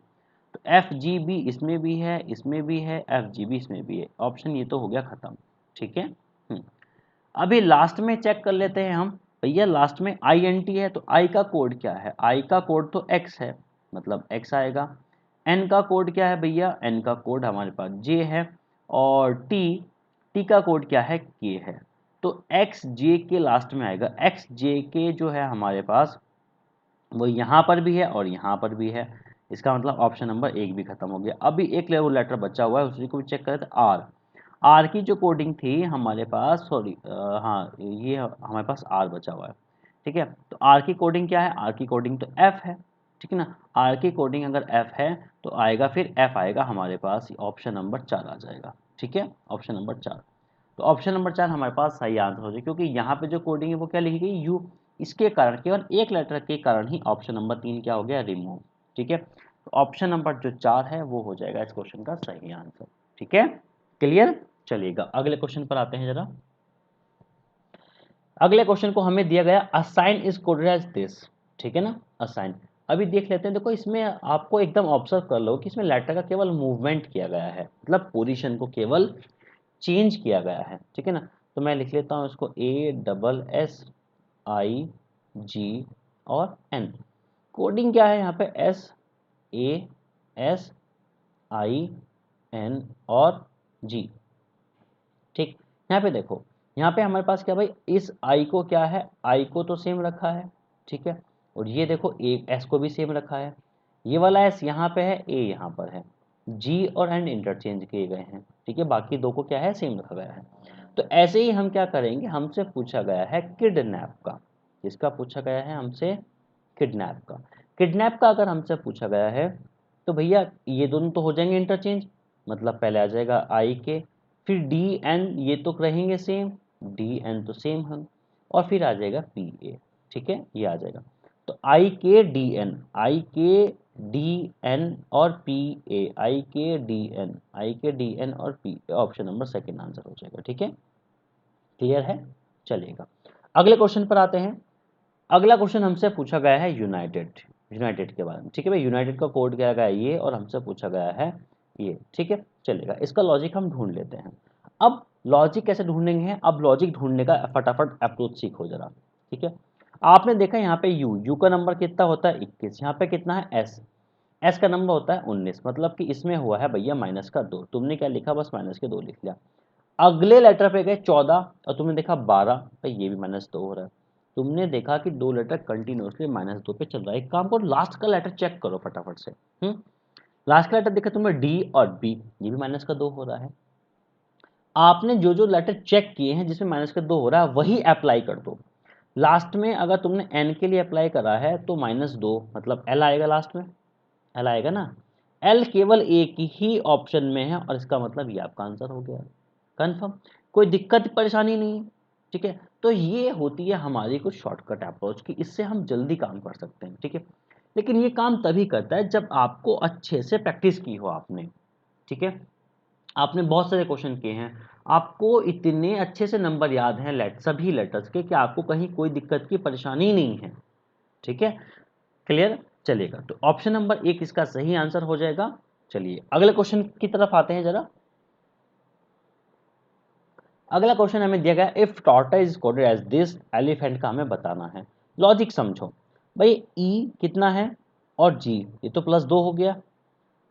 तो एफ जी बी इसमें भी है, इसमें भी है, एफ जी बी इसमें भी है, ऑप्शन ये तो हो गया खत्म। ठीक है, अभी लास्ट में चेक कर लेते हैं हम, भैया लास्ट में आई एन टी है तो आई का कोड क्या है, आई का कोड तो एक्स है, मतलब एक्स आएगा। एन का कोड क्या है भैया, एन का कोड हमारे पास जे है, और टी, टी का कोड क्या है, के है। तो एक्स जे के लास्ट में आएगा, एक्स जे के जो है हमारे पास वो यहाँ पर भी है और यहाँ पर भी है। इसका मतलब ऑप्शन नंबर 1 भी खत्म हो गया। अभी एक लेटर बचा हुआ है, उसी को भी चेक करें। तो आर, आर की जो कोडिंग थी हमारे पास, सॉरी हाँ ये हमारे पास आर बचा हुआ है। ठीक है, तो आर की कोडिंग क्या है, आर की कोडिंग तो एफ है। ठीक है ना, आर की कोडिंग अगर एफ है तो आएगा, फिर एफ आएगा हमारे पास, ऑप्शन नंबर 4 आ जाएगा। ठीक है, ऑप्शन नंबर 4। तो ऑप्शन नंबर 4 हमारे पास सही आंसर हो जाए, क्योंकि यहाँ पे जो कोडिंग है वो क्या लिखी गई, यू। इसके कारण, केवल एक लेटर के कारण ही ऑप्शन नंबर 3 क्या हो गया, रिमूव। ठीक है, तो ऑप्शन नंबर जो 4 है वो हो जाएगा इस क्वेश्चन का सही आंसर। ठीक है, क्लियर। चलिएगा अगले क्वेश्चन पर आते हैं जरा। अगले क्वेश्चन को हमें दिया गया, assign is coded as this. ठीक है ना, असाइन। अभी देख लेते हैं, देखो इसमें आपको एकदम ऑब्जर्व कर लो कि इसमें लेटर का केवल मूवमेंट किया गया है, मतलब पोजीशन को केवल चेंज किया गया है। ठीक है ना, तो मैं लिख लेता हूँ इसको ए डबल एस आई जी और एन। कोडिंग क्या है यहाँ पे, S A S I N और जी। ठीक, यहाँ पे देखो, यहाँ पे हमारे पास क्या भाई, इस आई को क्या है, आई को तो सेम रखा है। ठीक है, और ये देखो एक एस को भी सेम रखा है, ये वाला एस यहाँ पे है, ए यहाँ पर है, जी और एन इंटरचेंज किए गए हैं। ठीक है, बाकी दो को क्या है, सेम रखा गया है। तो ऐसे ही हम क्या करेंगे, हमसे पूछा गया है किडनैप का, किसका पूछा गया है हमसे, किडनैप का। किडनैप का अगर हमसे पूछा गया है तो भैया ये दोनों तो हो जाएंगे इंटरचेंज, मतलब पहले आ जाएगा आई के, फिर डी एन ये तो रहेंगे सेम, डी एन तो सेम हम, और फिर आ जाएगा पी ए। ठीक है, ये आ जाएगा। तो आई के डी एन, आई के डी एन और पी ए, आई के डी एन, आई के डी एन और P, option number second answer हो जाएगा। ठीक है, क्लियर है, चलेगा अगले क्वेश्चन पर आते हैं। अगला क्वेश्चन हमसे पूछा गया है यूनाइटेड, यूनाइटेड के बारे में। ठीक है भाई, यूनाइटेड का कोड क्या गया है ये, और हमसे पूछा गया है ये। ठीक है, चलेगा, इसका लॉजिक हम ढूंढ लेते हैं। अब लॉजिक कैसे ढूंढेंगे, अब लॉजिक ढूंढने का फटाफट अप्रोच सीखो जरा। ठीक है, आपने देखा यहाँ पे यू का नंबर कितना होता है 21, यहाँ पे कितना है एस का नंबर होता है 19, मतलब कि इसमें हुआ है भैया -2। तुमने क्या लिखा, बस -2 लिख लिया। अगले लेटर पे गए 14 और तुमने देखा 12, भाई ये भी -2 हो रहा है। तुमने देखा कि दो लेटर कंटिन्यूसली -2 पे चल रहा है। एक काम करो, लास्ट का लेटर चेक करो फटाफट से। लास्ट का लेटर देखा तुमने डी और बी, ये भी -2 हो रहा है। आपने जो जो लेटर चेक किए हैं जिसमें -2 हो रहा है वही अप्लाई कर दो लास्ट में। अगर तुमने एन के लिए अप्लाई करा है तो -2 मतलब एल आएगा, लास्ट में एल आएगा ना। एल केवल एक ही ऑप्शन में है और इसका मतलब ये आपका आंसर हो गया कंफर्म। कोई दिक्कत परेशानी नहीं है। ठीक है, तो ये होती है हमारी कुछ शॉर्टकट अप्रोच की, इससे हम जल्दी काम कर सकते हैं। ठीक है, लेकिन ये काम तभी करता है जब आपको अच्छे से प्रैक्टिस की हो आपने। ठीक है, आपने बहुत सारे क्वेश्चन किए हैं, आपको इतने अच्छे से नंबर याद हैं सभी लेटर्स के कि आपको कहीं कोई दिक्कत की परेशानी नहीं है। ठीक है, क्लियर, चलेगा। तो ऑप्शन नंबर 1 इसका सही आंसर हो जाएगा। चलिए अगले क्वेश्चन की तरफ आते हैं जरा। अगला क्वेश्चन हमें दिया गया, if tortoise is coded as this, elephant का हमें बताना है। लॉजिक समझो भाई, ई कितना है और जी, ये तो +2 हो गया।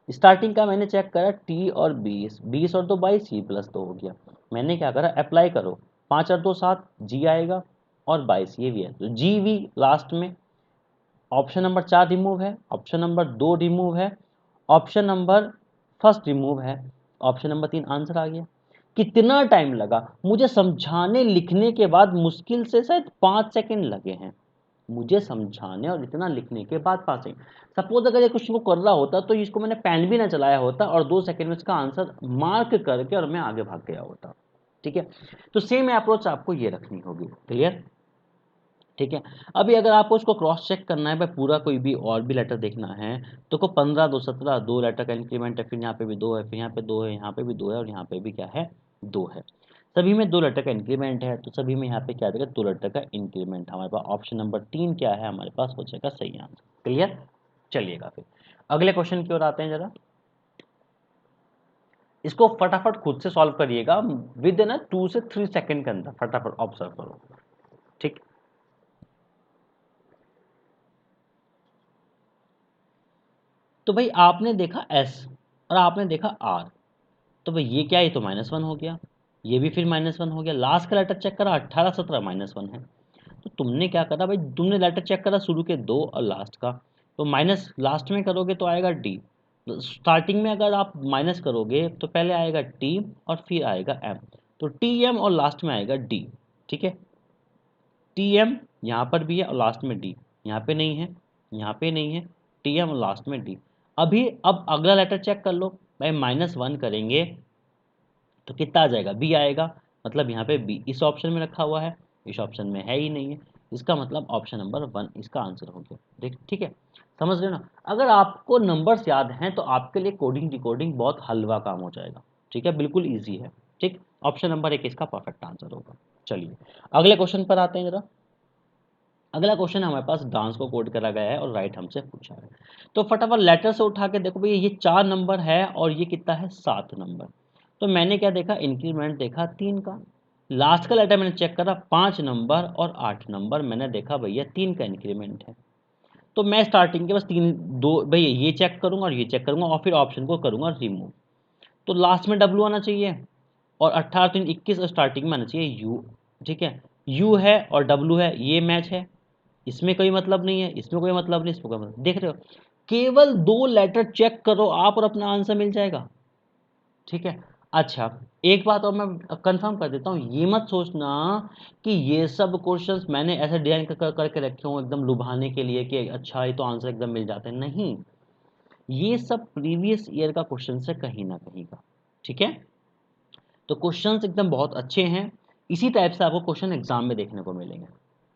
स्टार्टिंग का मैंने चेक करा, टी और 20, 20 और 2 22, ये +2 हो गया। मैंने क्या करा, अप्लाई करो, 5 और 2 7, जी आएगा, और 22 ये भी है, तो जी भी लास्ट में। ऑप्शन नंबर 4 रिमूव है, ऑप्शन नंबर 2 रिमूव है, ऑप्शन नंबर फर्स्ट रिमूव है, ऑप्शन नंबर 3 आंसर आ गया। कितना टाइम लगा मुझे समझाने लिखने के बाद, मुश्किल से शायद 5 सेकंड लगे हैं मुझे समझाने और इतना लिखने के बाद 5 सेकंड। सपोज अगर ये कुछ वो कर रहा होता तो इसको मैंने पेन भी ना चलाया होता और 2 सेकंड में इसका आंसर मार्क करके और मैं आगे भाग गया होता। ठीक है, तो सेम अप्रोच आपको ये रखनी होगी। क्लियर, ठीक है। अभी अगर आपको उसको क्रॉस चेक करना है भाई, पूरा कोई भी और भी लेटर देखना है तो को 15 2 17 2 लेटर का इंक्रीमेंट है, फिर यहाँ पे भी 2 है, फिर यहाँ पे 2 है, यहाँ पे भी 2 है, और यहाँ पे भी क्या है 2 है। सभी में 2 लेटर का इंक्रीमेंट है, तो सभी में यहाँ पे क्या देगा 2 लेटर का इंक्रीमेंट। हमारे पास ऑप्शन नंबर 3 क्या है, हमारे पास हो जाएगा सही आंसर। क्लियर, चलिएगा फिर अगले क्वेश्चन की ओर आते हैं जरा। इसको फटाफट खुद से सॉल्व करिएगा विद ना 2 से 3 सेकंड के अंदर, फटाफट ऑब्जर्व करो। ठीक, तो भाई आपने देखा एस और आपने देखा आर, तो भाई ये क्या है, ये तो -1 हो गया, ये भी फिर -1 हो गया। लास्ट का लेटर चेक करा 18 17 -1 है। तो तुमने क्या करा भाई, तुमने लेटर चेक करा शुरू के 2 और लास्ट का, तो माइनस लास्ट में करोगे तो आएगा डी। स्टार्टिंग में अगर आप माइनस करोगे तो पहले आएगा टी और फिर आएगा एम, तो टी एम और लास्ट में आएगा डी। ठीक है, टी एम यहाँ पर भी है और लास्ट में डी, यहाँ पे नहीं है, यहाँ पे नहीं है, टी एम और लास्ट में डी। अभी अब अगला लेटर चेक कर लो भाई, -1 करेंगे तो कितना आ जाएगा, बी आएगा, मतलब यहाँ पे बी इस ऑप्शन में रखा हुआ है, इस ऑप्शन में है ही नहीं है, इसका मतलब ऑप्शन नंबर 1 इसका आंसर हो गया। देख, ठीक है, समझ रहे हो ना। अगर आपको नंबर्स याद हैं तो आपके लिए कोडिंग डिकोडिंग बहुत हलवा काम हो जाएगा। ठीक है, बिल्कुल ईजी है। ठीक, ऑप्शन नंबर 1 इसका परफेक्ट आंसर होगा। चलिए अगले क्वेश्चन पर आते हैं जरा। अगला क्वेश्चन हमारे पास डांस को कोड करा गया है और राइट हमसे पूछा है, तो फटाफट लेटर से उठा के देखो भैया, ये 4 नंबर है और ये कितना है 7 नंबर। तो मैंने क्या देखा, इंक्रीमेंट देखा 3 का। लास्ट का लेटर मैंने चेक करा 5 नंबर और 8 नंबर, मैंने देखा भैया 3 का इंक्रीमेंट है। तो मैं स्टार्टिंग के बस 3 2 भैया ये चेक करूंगा और ये चेक करूंगा और फिर ऑप्शन को करूंगा रिमूव। तो लास्ट में डब्ल्यू आना चाहिए और 18 3 21 स्टार्टिंग में आना चाहिए यू। ठीक है, यू है और डब्ल्यू है, ये मैच है, इसमें कोई मतलब नहीं है, इसमें कोई मतलब नहीं, इसमें कोई मतलब, देख रहे हो, केवल 2 लेटर चेक करो आप और अपना आंसर मिल जाएगा। ठीक है, अच्छा एक बात और मैं कंफर्म कर देता हूँ, ये मत सोचना कि ये सब क्वेश्चंस मैंने ऐसे डिजाइन करके रखे हूँ एकदम लुभाने के लिए कि अच्छा ये तो आंसर एकदम मिल जाते हैं, नहीं, ये सब प्रीवियस ईयर का क्वेश्चन है कहीं ना कहीं का। ठीक है, तो क्वेश्चंस एकदम बहुत अच्छे हैं, इसी टाइप से आपको क्वेश्चन एग्जाम में देखने को मिलेंगे।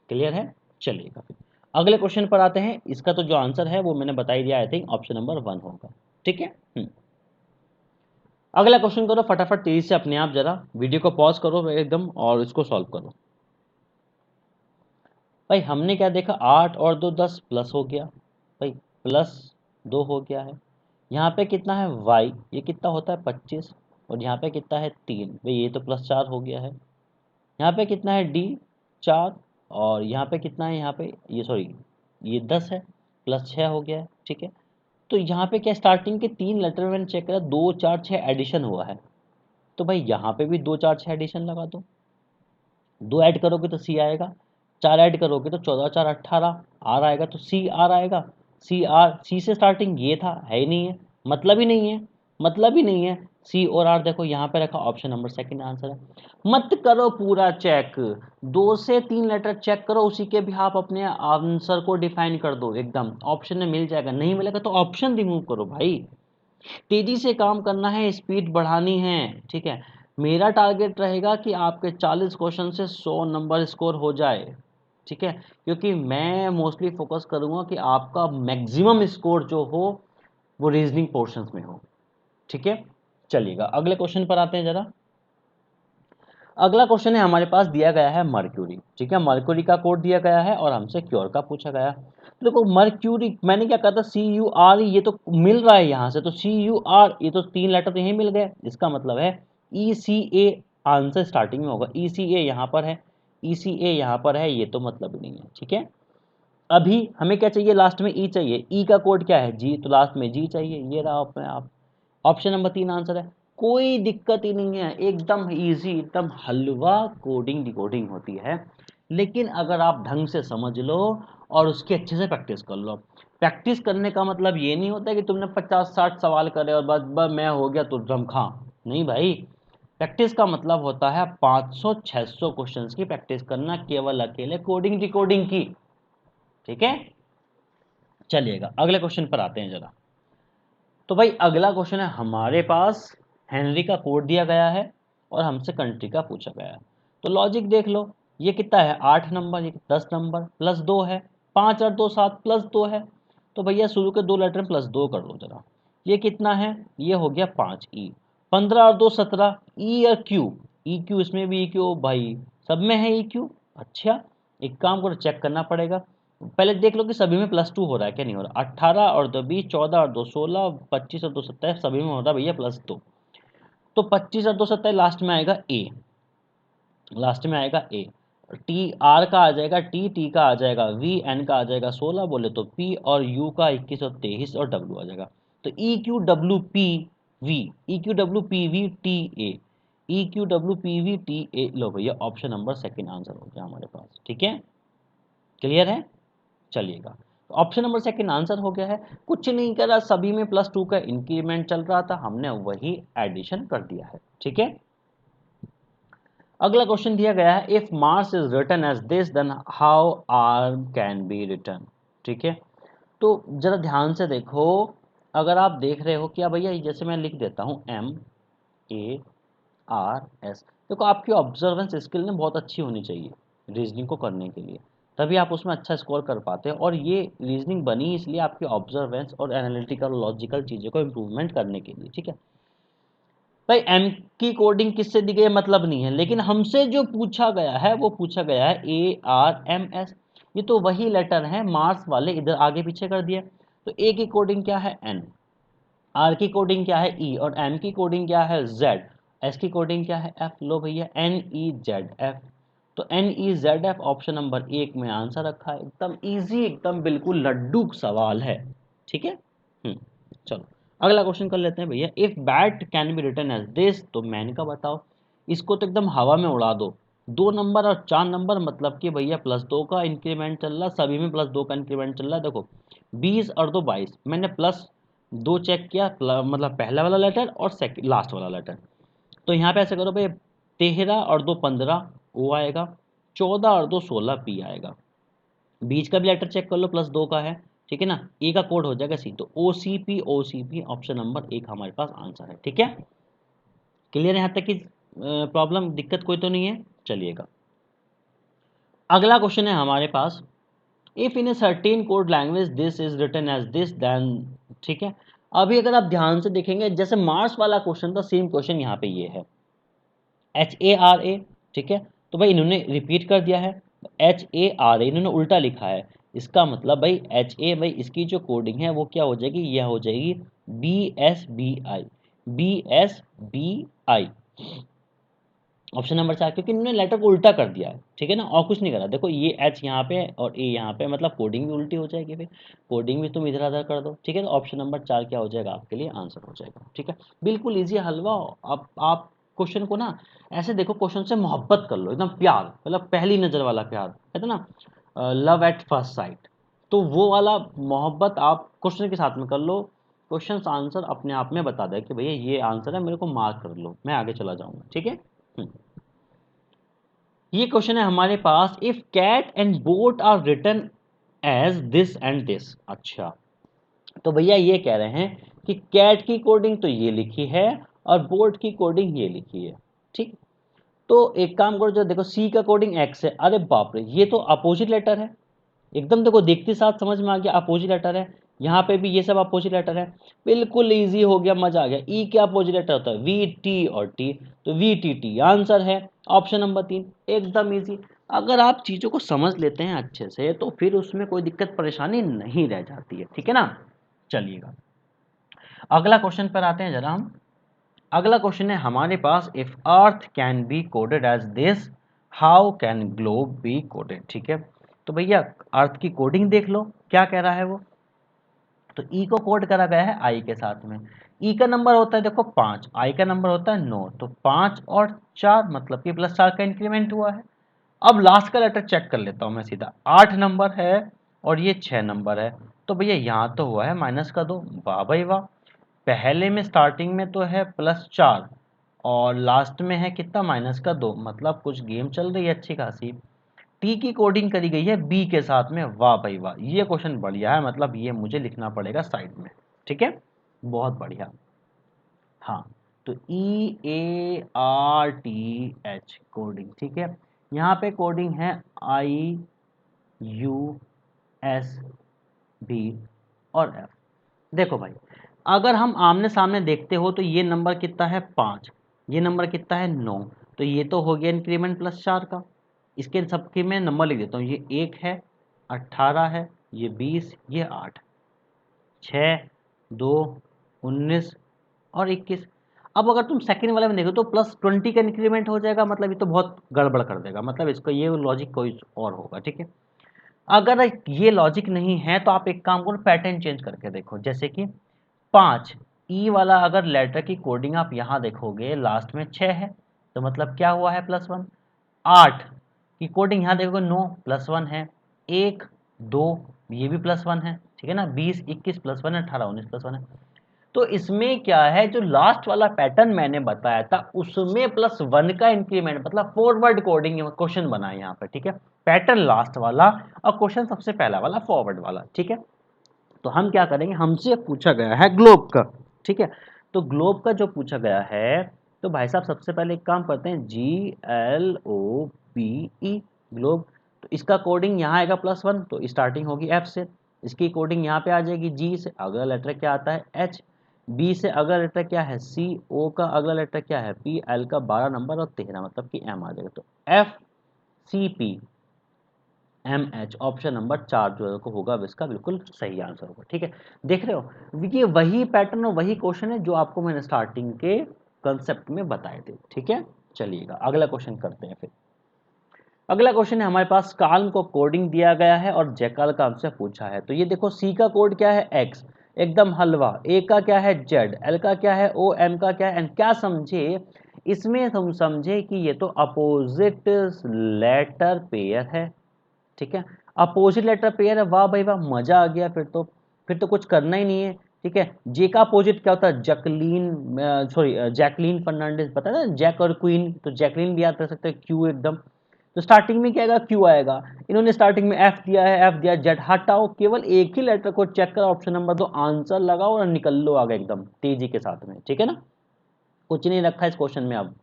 क्लियर है, चलिएगा फिर अगले क्वेश्चन पर आते हैं। इसका तो जो आंसर है वो मैंने बता ही दिया, आई थिंक ऑप्शन नंबर 1 होगा। ठीक है, अगला क्वेश्चन करो फटाफट तेजी से, अपने आप जरा वीडियो को पॉज करो एकदम और इसको सॉल्व करो। भाई हमने क्या देखा, 8 और 2 10 प्लस हो गया भाई, +2 हो गया है। यहाँ पे कितना है y, ये कितना होता है 25, और यहाँ पे कितना है 3 भाई, ये तो +4 हो गया है। यहाँ पे कितना है d 4, और यहाँ पे कितना है, यहाँ पे ये सॉरी ये 10 है, +6 हो गया है। ठीक है, तो यहाँ पे क्या स्टार्टिंग के 3 लेटर मैंने चेक करा, 2 4 6 एडिशन हुआ है, तो भाई यहाँ पे भी 2 4 6 एडिशन लगा दो। 2 ऐड करोगे तो सी आएगा, 4 ऐड करोगे तो 14 4 18 आर आएगा, तो सी आर आएगा। सी आर, सी से स्टार्टिंग ये था, है ही नहीं है, मतलब ही नहीं है, मतलब ही नहीं है। सी और आर देखो यहाँ पे रखा, ऑप्शन नंबर सेकंड आंसर है। मत करो पूरा चेक, 2 से 3 लेटर चेक करो, उसी के भी आप अपने आंसर को डिफाइन कर दो एकदम, ऑप्शन में मिल जाएगा, नहीं मिलेगा तो ऑप्शन रिमूव करो भाई। तेजी से काम करना है, स्पीड बढ़ानी है। ठीक है, मेरा टारगेट रहेगा कि आपके 40 क्वेश्चन से 100 नंबर स्कोर हो जाए। ठीक है, क्योंकि मैं मोस्टली फोकस करूंगा कि आपका मैक्सिमम स्कोर जो हो वो रीजनिंग पोर्शंस में हो। ठीक है, चलिएगा अगले क्वेश्चन पर आते हैं जरा। अगला क्वेश्चन है हमारे पास दिया गया है मर्क्यूरी। ठीक है, मर्क्यूरी का कोड दिया गया है और हमसे क्योर का पूछा गया। देखो मर्क्यूरी, मैंने क्या कहा था, CUR, ये तो मिल रहा है यहाँ से, तो CUR, ये तो 3 लेटर तो यहीं मिल गए, इसका मतलब है ECA आंसर स्टार्टिंग में होगा। ECA यहाँ पर है, ECA यहाँ पर है, ये तो मतलब ही नहीं है। ठीक है, अभी हमें क्या चाहिए, लास्ट में E चाहिए, E का कोड क्या है G, तो लास्ट में G चाहिए, ये रहा अपने आप। ऑप्शन नंबर 3 आंसर है, कोई दिक्कत ही नहीं है, एकदम इजी, एकदम हलवा कोडिंग डिकोडिंग होती है। लेकिन अगर आप ढंग से समझ लो और उसकी अच्छे से प्रैक्टिस कर लो। प्रैक्टिस करने का मतलब ये नहीं होता कि तुमने 50-60 सवाल करे और बस मैं हो गया तो दम खा, नहीं भाई। प्रैक्टिस का मतलब होता है 500-600 क्वेश्चंस की प्रैक्टिस करना, केवल अकेले कोडिंग डिकोडिंग की। ठीक है, चलिएगा अगले क्वेश्चन पर आते हैं जरा। तो भाई अगला क्वेश्चन है हमारे पास, हेनरी का कोड दिया गया है और हमसे कंट्री का पूछा गया है। तो लॉजिक देख लो, ये कितना है 8 नंबर, ये 10 नंबर, +2 है, 5 और 2 7 +2 है, तो भैया शुरू के 2 लेटर +2 कर दो जरा। ये कितना है, ये हो गया 5 ई, 15 और 2 17, ई और क्यू, ई क्यू, इसमें भी ई क्यू भाई, सब में है ई क्यू। अच्छा, एक काम करो, चेक करना पड़ेगा, पहले देख लो कि सभी में +2 हो रहा है क्या, नहीं हो रहा। 18 और 2 20, 14 और 2 16, 25 और 2 27, सभी में हो रहा है भैया +2। तो 25 और 2 27 लास्ट में आएगा ए, लास्ट में आएगा ए। टी आर का आ जाएगा, टी टी का आ जाएगा वी, एन का आ जाएगा 16 बोले तो पी, और यू का 21 और 23, और डब्ल्यू आ जाएगा। तो E Q W P V, E Q W P V T A, E Q W P V T A. लो भैया ऑप्शन नंबर सेकंड आंसर हो गया हमारे पास। ठीक है, क्लियर है, चलिएगा। ऑप्शन नंबर सेकंड आंसर हो गया है, कुछ नहीं करा, सभी में +2 का इंक्रीमेंट चल रहा था, हमने वही एडिशन कर दिया है। ठीक है, अगला क्वेश्चन दिया गया है, if Mars is written as this then how arm can be written. ठीक है, तो जरा ध्यान से देखो, अगर आप देख रहे हो क्या भैया, जैसे मैं लिख देता हूं MARS, देखो आपकी ऑब्जर्वेंस स्किल ने बहुत अच्छी होनी चाहिए रीजनिंग को करने के लिए, तभी आप उसमें अच्छा स्कोर कर पाते हैं। और ये रीजनिंग बनी इसलिए आपकी ऑब्जर्वेंस और एनालिटिकल लॉजिकल चीज़ों को इम्प्रूवमेंट करने के लिए। ठीक है भाई, एम की कोडिंग किससे दी गई है मतलब नहीं है, लेकिन हमसे जो पूछा गया है वो पूछा गया है ARMS, ये तो वही लेटर है, मार्स वाले इधर आगे पीछे कर दिया। तो ए की कोडिंग क्या है N, आर की कोडिंग क्या है E, और एम की कोडिंग क्या है Z, एस की कोडिंग क्या है F। लो भैया NEZF, तो NEZF ऑप्शन नंबर 1 में आंसर रखा है, एकदम इजी, एकदम बिल्कुल लड्डू सवाल है। ठीक है, चलो अगला क्वेश्चन कर लेते हैं भैया, if bat can be written as this, तो मैन का बताओ। इसको तो एकदम हवा में उड़ा दो, 2 नंबर और 4 नंबर, मतलब कि भैया +2 का इंक्रीमेंट चल रहा, सभी में +2 का इंक्रीमेंट चल रहा है। देखो 20 और 2 22, मैंने +2 चेक किया, मतलब पहला वाला लेटर और सेकंड लास्ट वाला लेटर। तो यहाँ पे ऐसे करो भाई, 13 और 2 15 ओ आएगा, 14 और 2 16 पी आएगा। बीच का भी लेटर चेक कर लो, +2 का है। ठीक है ना, ए का कोड हो जाएगा सी, तो OCP ऑप्शन नंबर 1 हमारे पास आंसर है। ठीक है, क्लियर है यहाँ तक की प्रॉब्लम, दिक्कत कोई तो नहीं है, चलिएगा अगला क्वेश्चन है हमारे पास, if in a certain code language this is written as this then. ठीक है, अभी अगर आप ध्यान से देखेंगे, जैसे मार्स वाला क्वेश्चन था, सेम क्वेश्चन यहाँ पे ये है HARA। ठीक है, तो भाई इन्होंने रिपीट कर दिया है, HAR इन्होंने उल्टा लिखा है, इसका मतलब भाई HA, भाई इसकी जो कोडिंग है वो क्या हो जाएगी, यह हो जाएगी BSBI, BSBI। ऑप्शन नंबर 4, क्योंकि इन्होंने लेटर को उल्टा कर दिया है, ठीक है ना, और कुछ नहीं करा। देखो ये एच यहाँ पे है और ए यहाँ पे, मतलब कोडिंग भी उल्टी हो जाएगी, फिर कोडिंग भी तुम इधर उधर कर दो, ठीक है। तो ऑप्शन नंबर 4 क्या हो जाएगा आपके लिए आंसर हो जाएगा, ठीक है। बिल्कुल ईजी हलवा। आप क्वेश्चन को ना ऐसे देखो, क्वेश्चन से मोहब्बत कर लो, एकदम प्यार, मतलब पहली नजर वाला प्यार, कहते ना लव एट फर्स्ट साइट, तो वो वाला मोहब्बत आप क्वेश्चन के साथ में कर लो। क्वेश्चन आंसर अपने आप में बता दे कि भैया ये आंसर है, मेरे को मार्क कर लो, मैं आगे चला जाऊंगा, ठीक है। ये क्वेश्चन है हमारे पास, if cat and boat are written as this and this. अच्छा, तो भैया ये कह रहे हैं कि कैट की कोडिंग तो ये लिखी है और बोट की कोडिंग ये लिखी है, ठीक। तो एक काम करो, जो देखो सी का कोडिंग एक्स है, अरे बाप रे, ये तो अपोजिट लेटर है एकदम। देखो देखते साथ समझ में आ गया, अपोजिट लेटर है, यहाँ पे भी ये सब अपोजिट लेटर है, बिल्कुल इजी हो गया, मजा आ गया। ई क्या अपोजिट लेटर होता है, वी टी और टी, तो वी टी टी आंसर है ऑप्शन नंबर 3, एकदम इजी। अगर आप चीजों को समझ लेते हैं अच्छे से तो फिर उसमें कोई दिक्कत परेशानी नहीं रह जाती है, ठीक है ना। चलिएगा अगला क्वेश्चन पर आते हैं जरा हम। अगला क्वेश्चन है हमारे पास, if earth can be coded as this, how can globe be coded, ठीक है। तो भैया अर्थ की कोडिंग देख लो क्या कह रहा है वो। तो ई को कोड करा गया है आई के साथ में। ई का नंबर होता है देखो 5, आई का नंबर होता है 9, तो 5 और 4 मतलब कि +4 का इंक्रीमेंट हुआ है। अब लास्ट का लेटर चेक कर लेता हूं मैं सीधा, 8 नंबर है और ये 6 नंबर है, तो भैया यहाँ तो हुआ है -2, वाह भाई वाह। पहले में स्टार्टिंग में तो है +4 और लास्ट में है कितना, -2, मतलब कुछ गेम चल रही है अच्छी खासी। टी की कोडिंग करी गई है बी के साथ में, वाह भाई वाह, ये क्वेश्चन बढ़िया है, मतलब ये मुझे लिखना पड़ेगा साइड में, ठीक है, बहुत बढ़िया। हाँ, तो EARTH कोडिंग, ठीक है। यहाँ पे कोडिंग है IUSB और F। देखो भाई, अगर हम आमने सामने देखते हो तो ये नंबर कितना है 5, ये नंबर कितना है 9, तो ये तो हो गया इंक्रीमेंट +4 का। इसके सबके मैं नंबर लिख देता हूँ, ये 1 है, 18 है, ये 20, ये 8, 6, 2, 19 और 21। अब अगर तुम सेकंड वाले में देखो तो +20 का इंक्रीमेंट हो जाएगा, मतलब ये तो बहुत गड़बड़ कर देगा, मतलब इसका ये लॉजिक कोई और होगा, ठीक है। अगर ये लॉजिक नहीं है तो आप एक काम करो, पैटर्न चेंज करके देखो, जैसे कि 5 ई वाला अगर लेटर की कोडिंग आप यहाँ देखोगे लास्ट में 6 है, तो मतलब क्या हुआ है +1। 8 की कोडिंग यहाँ देखोगे 9 +1 है, 1 2 ये भी +1 है, ठीक है ना, 20 21 +1 है, 18 19 +1 है। तो इसमें क्या है, जो लास्ट वाला पैटर्न मैंने बताया था उसमें +1 का इंक्रीमेंट, मतलब फॉरवर्ड कोडिंग क्वेश्चन बना है यहाँ पर, ठीक है। पैटर्न लास्ट वाला और क्वेश्चन सबसे पहला वाला फॉरवर्ड वाला, ठीक है। तो हम क्या करेंगे, हमसे पूछा गया है ग्लोब का, ठीक है। तो ग्लोब का जो पूछा गया है, तो भाई साहब सबसे पहले एक काम करते हैं, GLOBE ग्लोब। तो इसका कोडिंग यहाँ आएगा +1, तो स्टार्टिंग होगी F से, इसकी कोडिंग यहाँ पे आ जाएगी G से, अगला लेटर क्या आता है H, B से अगला लेटर क्या है C, O का अगला लेटर क्या है P, L का 12 नंबर और 13 मतलब कि M आ जाएगा, तो FCPMH ऑप्शन नंबर 4 जो है होगा अब इसका बिल्कुल सही आंसर होगा, ठीक है। देख रहे हो, ये वही पैटर्न और वही क्वेश्चन है जो आपको मैंने स्टार्टिंग के कंसेप्ट में बताए थे, ठीक है। चलिएगा अगला क्वेश्चन करते हैं फिर। अगला क्वेश्चन है हमारे पास, काल्म को कोडिंग दिया गया है और जैकाल का हमसे पूछा है। तो ये देखो, सी का कोड क्या है एक्स, एकदम हलवा। ए का क्या है जेड, एल का क्या है ओ, एम का क्या है एन। क्या समझे इसमें, हम समझे कि ये तो अपोजिट लेटर पेयर है, ठीक है। अपोजिट लेटर पेयर है, वाह भाई वाह, मजा आ गया, फिर तो कुछ करना ही नहीं है, ठीक है। जे का अपोजिट क्या होता है, जैकलीन, सॉरी जैकलीन फर्नांडिस, पता है ना, जैक और क्वीन, तो जैकलीन भी याद कर सकते हैं, क्यू एकदम। तो स्टार्टिंग में क्या आएगा, क्यू आएगा। इन्होंने स्टार्टिंग में एफ दिया है, एफ दिया, जेड हटाओ, केवल एक ही लेटर को चेक करो, ऑप्शन नंबर 2 आंसर लगाओ और निकल लो आगे एकदम तेजी के साथ में, ठीक है ना। कुछ नहीं रखा इस क्वेश्चन में, अब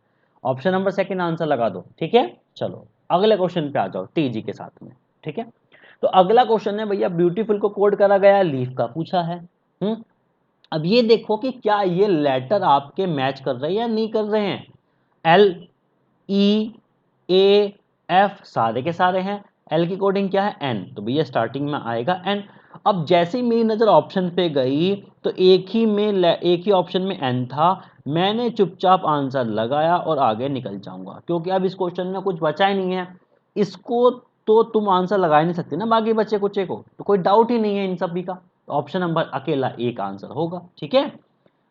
ऑप्शन नंबर 2 आंसर लगा दो, ठीक है। चलो अगले क्वेश्चन पे आ जाओ तेजी के साथ में, ठीक है। तो अगला क्वेश्चन है भैया, ब्यूटीफुल को कोड करा गया, लीफ का पूछा है। अब ये देखो कि क्या ये लेटर आपके मैच कर रहे हैं या नहीं कर रहे हैं। एल, ई, ए, एफ सारे के सारे हैं, एल की कोडिंग क्या है एन, तो भैया स्टार्टिंग में आएगा एन। अब जैसे ही मेरी नज़र ऑप्शन पे गई तो एक ही ऑप्शन में एन था, मैंने चुपचाप आंसर लगाया और आगे निकल जाऊंगा, क्योंकि अब इस क्वेश्चन में कुछ बचा ही नहीं है। इसको तो तुम आंसर लगा ही नहीं सकते ना बाकी बच्चे कुचे को, तो कोई डाउट ही नहीं है इन सभी का। तो ऑप्शन नंबर अकेला एक आंसर होगा, ठीक है।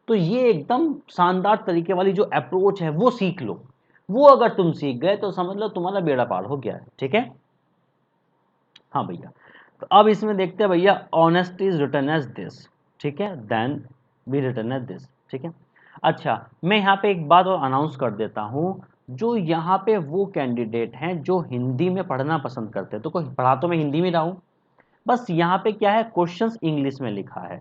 तो ये एकदम शानदार तरीके वाली जो अप्रोच है वो सीख लो, वो अगर तुम सीख गए तो समझ लो तुम्हारा बेड़ा पार हो गया है, ठीक है। हाँ भैया, तो अब इसमें देखते हैं भैया, honest is return as this, ठीक है, then B return as this, ठीक है। अच्छा, मैं यहाँ पे एक बात और अनाउंस कर देता हूँ, जो यहाँ पे वो कैंडिडेट हैं जो हिंदी में पढ़ना पसंद करते हैं, तो कोई पढ़ा तो मैं हिंदी में रहा हूँ, बस यहाँ पे क्या है, क्वेश्चंस इंग्लिश में लिखा है,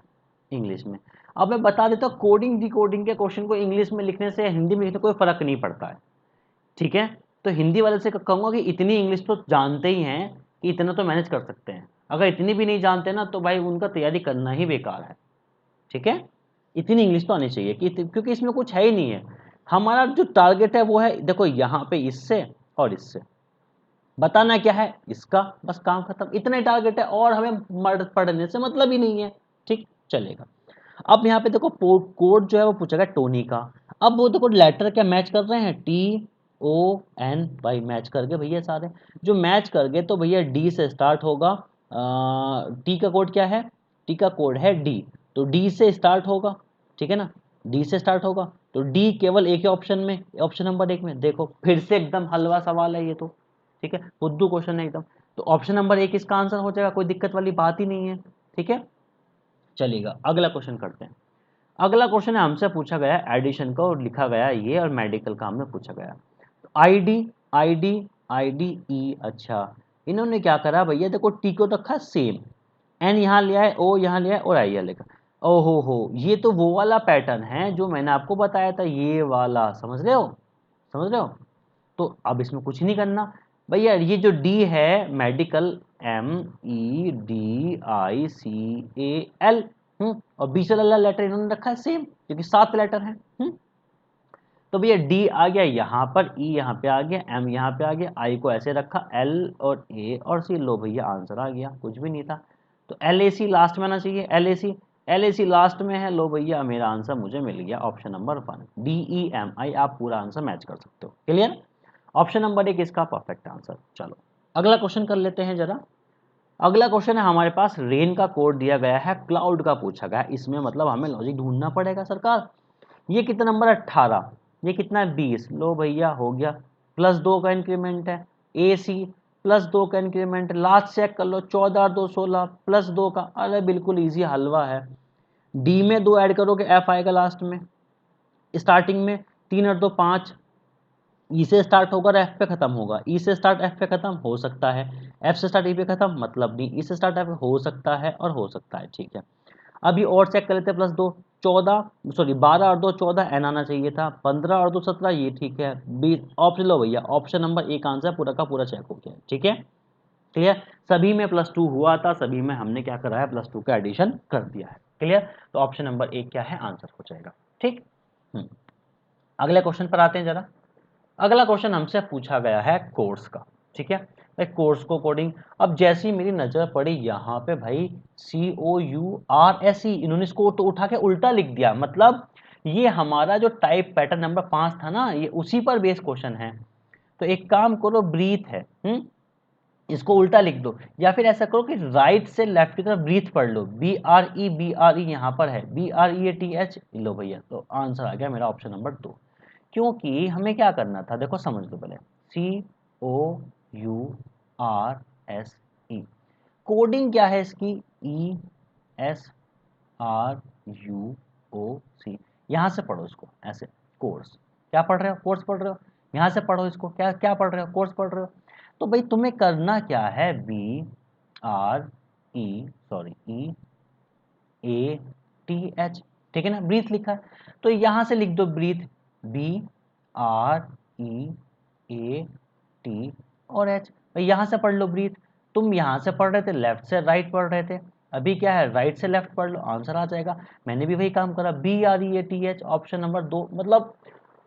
इंग्लिश में। अब मैं बता देता हूँ, कोडिंग डिकोडिंग के क्वेश्चन को इंग्लिश में लिखने से हिंदी में लिखने कोई फर्क नहीं पड़ता है, ठीक है। तो हिंदी वाले से कहूँगा कि इतनी इंग्लिश तो जानते ही हैं कि इतना तो मैनेज कर सकते हैं, अगर इतनी भी नहीं जानते ना तो भाई उनका तैयारी करना ही बेकार है, ठीक है। इतनी इंग्लिश तो आनी चाहिए क्योंकि इसमें कुछ है ही नहीं है। हमारा जो टारगेट है वो है, देखो यहाँ पे इससे और इससे बताना क्या है इसका, बस काम खत्म, इतना ही टारगेट है, और हमें पढ़ने से मतलब ही नहीं है, ठीक चलेगा। अब यहाँ पे देखो कोड जो है वो पूछा गया टोनी का। अब वो देखो लेटर क्या मैच कर रहे हैं, TON, भाई मैच कर गए भैया सारे, जो मैच कर गए तो भैया डी से स्टार्ट होगा। टी का कोड क्या है, टी का कोड है डी, तो डी से स्टार्ट होगा, ठीक है ना, डी से स्टार्ट होगा, तो डी केवल एक ही ऑप्शन में, ऑप्शन नंबर एक में, देखो फिर से एकदम हलवा सवाल है ये तो, ठीक है, बुद्धू क्वेश्चन है एकदम। तो ऑप्शन नंबर एक इसका आंसर हो जाएगा, कोई दिक्कत वाली बात ही नहीं है, ठीक है। चलेगा, अगला क्वेश्चन करते हैं। अगला क्वेश्चन है हमसे पूछा गया एडिशन का और लिखा गया ये, और मेडिकल का हमने पूछा गया। आईडी आईडी आईडी ई, अच्छा इन्होंने क्या करा भैया, देखो टी को रखा सेम, एन यहाँ लिया है, ओ यहाँ लिया है और आई यहाँ लिखा। ओहो हो, ये तो वो वाला पैटर्न है जो मैंने आपको बताया था, ये वाला, समझ रहे हो, समझ रहे हो। तो अब इसमें कुछ नहीं करना भैया, ये जो डी है मेडिकल, MEDICAL, और बीच वाला लेटर इन्होंने रखा है सेम, क्योंकि 7 लेटर है। तो भैया डी आ गया यहाँ पर, ई यहाँ पे आ गया, एम यहाँ पे आ गया, आई को ऐसे रखा, एल और ए और सी, लो भैया आंसर आ गया, कुछ भी नहीं था। तो LAC लास्ट में आना चाहिए, LAC लास्ट में है, लो भैया मेरा आंसर मुझे मिल गया, ऑप्शन नंबर 1, DEMI, आप पूरा आंसर मैच कर सकते हो, क्लियर। ऑप्शन नंबर 1 इसका परफेक्ट आंसर। चलो अगला क्वेश्चन कर लेते हैं जरा। अगला क्वेश्चन है हमारे पास, रेन का कोड दिया गया है, क्लाउड का पूछा गया है, इसमें मतलब हमें लॉजिक ढूंढना पड़ेगा सरकार। ये कितना नंबर है, 18, ये कितना है 20, लो भैया हो गया, +2 का इंक्रीमेंट है, AC +2 का इंक्रीमेंट, लास्ट चेक कर लो, 14 और 2 16, +2 का, अरे बिल्कुल ईजी हलवा है। डी में 2 ऐड करोगे F आएगा लास्ट में, स्टार्टिंग में 3 और 2 5, ई से स्टार्ट होगा और एफ पे खत्म होगा, ई से स्टार्ट एफ पे खत्म हो सकता है, एफ से स्टार्ट ई पे खत्म, मतलब नहीं, ई से स्टार्ट एफ हो सकता है और हो सकता है, ठीक है। अभी और चेक कर लेते हैं, +2 14, सॉरी 12 और 2 14, एन आना चाहिए था, 15 और 2 17, ये ठीक है, 20 ऑप्शन, लो भैया ऑप्शन नंबर 1 आंसर पूरा का पूरा चेक हो गया, ठीक है, क्लियर। सभी में +2 हुआ था, सभी में हमने क्या करा है, +2 का एडिशन कर दिया है, क्लियर। तो ऑप्शन नंबर 1 क्या है, आंसर हो जाएगा, ठीक। अगले क्वेश्चन पर आते हैं जरा। अगला क्वेश्चन हमसे पूछा गया है कोर्स का, ठीक है भाई, कोर्स को कोडिंग। अब जैसी मेरी नजर पड़ी यहाँ पे भाई, COURSE, इन्होंने इसको तो उठा के उल्टा लिख दिया, मतलब ये हमारा जो टाइप पैटर्न नंबर 5 था ना, ये उसी पर बेस क्वेश्चन है। तो एक काम करो, ब्रीथ है, इसको उल्टा लिख दो, या फिर ऐसा करो कि राइट से लेफ्ट की तरफ ब्रीथ पढ़ लो, BRE यहाँ पर है, BREATH, लो भैया, तो आंसर आ गया मेरा ऑप्शन नंबर 2। क्योंकि हमें क्या करना था, देखो समझ लो पहले, COURSE, कोडिंग क्या है इसकी, ESRUOC, यहाँ से पढ़ो इसको ऐसे, कोर्स, क्या पढ़ रहे हो, कोर्स पढ़ रहे हो, यहाँ से पढ़ो इसको, क्या क्या पढ़ रहे हो, कोर्स पढ़ रहे हो। तो भाई तुम्हें करना क्या है, BREATH, ठीक है ना, ब्रीथ लिखा है, तो यहाँ से लिख दो ब्रीथ, BREAT और H, भाई यहाँ से पढ़ लो ब्रीथ। तुम यहाँ से पढ़ रहे थे, लेफ्ट से राइट पढ़ रहे थे, अभी क्या है, राइट से लेफ्ट पढ़ लो, आंसर आ जाएगा। मैंने भी वही काम करा, BREATH, ऑप्शन नंबर 2, मतलब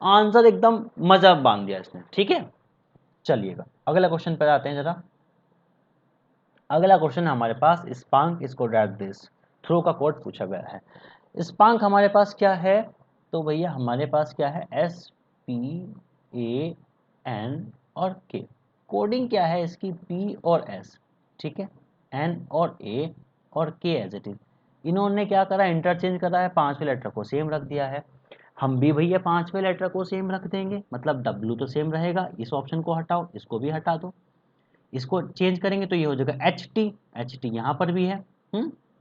आंसर एकदम मजा बांध दिया इसने, ठीक है। चलिएगा अगला क्वेश्चन पर आते हैं जरा। अगला क्वेश्चन है हमारे पास, स्पांक इसको डैट दिस, थ्रो का कोड पूछा गया है। स्पांक हमारे पास क्या है, तो भैया हमारे पास क्या है, SPAN और K। कोडिंग क्या है इसकी, P और S, ठीक है, N और A और K एज इट इज। इन्होंने क्या करा, इंटरचेंज करा है, पांचवें लेटर को सेम रख दिया है। हम भी भैया पांचवें लेटर को सेम रख देंगे, मतलब W तो सेम रहेगा, इस ऑप्शन को हटाओ, इसको भी हटा दो, इसको चेंज करेंगे तो ये हो जाएगा एच टी यहाँ पर भी है,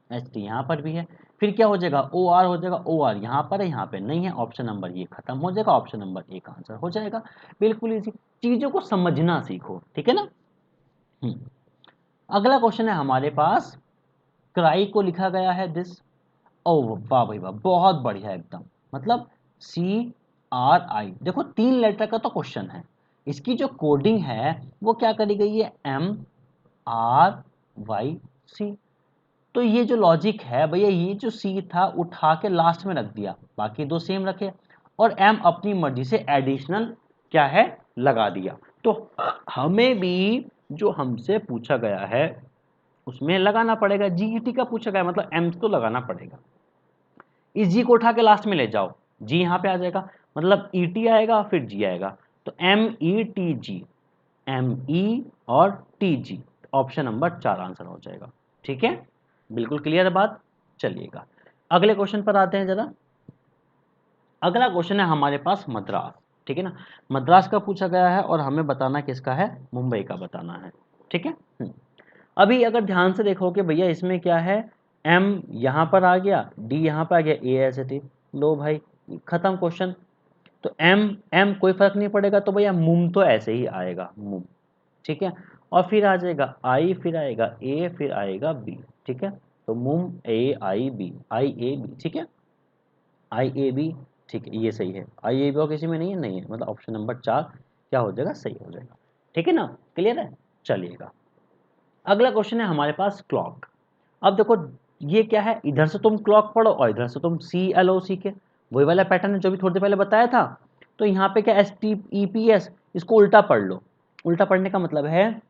एच टी यहाँ पर भी है। फिर क्या हो जाएगा, ओ आर हो जाएगा, ओ आर यहाँ पर है, यहाँ पे नहीं है, ऑप्शन नंबर ये खत्म हो जाएगा, ऑप्शन नंबर एक आंसर हो जाएगा। बिल्कुल इजी, चीजों को समझना सीखो, ठीक है ना। अगला क्वेश्चन है हमारे पास, क्राई को लिखा गया है दिस। ओ वाह भाई वाह, बहुत बढ़िया एकदम, मतलब CRI, देखो 3 लेटर का तो क्वेश्चन है, इसकी जो कोडिंग है वो क्या करी गई है, MRYC। तो ये जो लॉजिक है भैया, ये जो C था उठा के लास्ट में रख दिया, बाकी दो सेम रखे, और M अपनी मर्जी से एडिशनल क्या है लगा दिया। तो हमें भी जो हमसे पूछा गया है उसमें लगाना पड़ेगा, GET का पूछा गया मतलब M तो लगाना पड़ेगा। इस जी को उठा के लास्ट में ले जाओ, जी यहाँ पे आ जाएगा, मतलब ET आएगा फिर जी आएगा, तो METG, ME और TG, ऑप्शन नंबर 4 आंसर हो जाएगा। ठीक है, बिल्कुल क्लियर है बात। चलिएगा अगले क्वेश्चन पर आते हैं जरा। अगला क्वेश्चन है हमारे पास मद्रास, ठीक है ना, मद्रास का पूछा गया है और हमें बताना किसका है, मुंबई का बताना है। ठीक है, अभी अगर ध्यान से देखोगे भैया इसमें क्या है, M यहाँ पर आ गया, D यहाँ पर आ गया, A ऐसे थी, लो भाई खत्म क्वेश्चन। तो M कोई फर्क नहीं पड़ेगा, तो भैया मुम तो ऐसे ही आएगा मुम, ठीक है, और फिर आ जाएगा I, फिर आएगा A, फिर आएगा B, ठीक है, तो मुम AIB, IAB, ठीक है, IAB, ठीक है, ये सही है, IAB और किसी में नहीं है, नहीं है, मतलब ऑप्शन नंबर 4 क्या हो जाएगा, सही हो जाएगा। ठीक है ना, क्लियर है। चलिएगा अगला क्वेश्चन है हमारे पास क्लॉक। अब देखो ये क्या है, इधर से तुम क्लॉक पढ़ो और इधर से तुम CLOC के, वही वाला पैटर्न है जो भी थोड़ी देर पहले बताया था। तो यहाँ पे क्या STEPS, इसको उल्टा पढ़ लो। उल्टा पढ़ने का मतलब है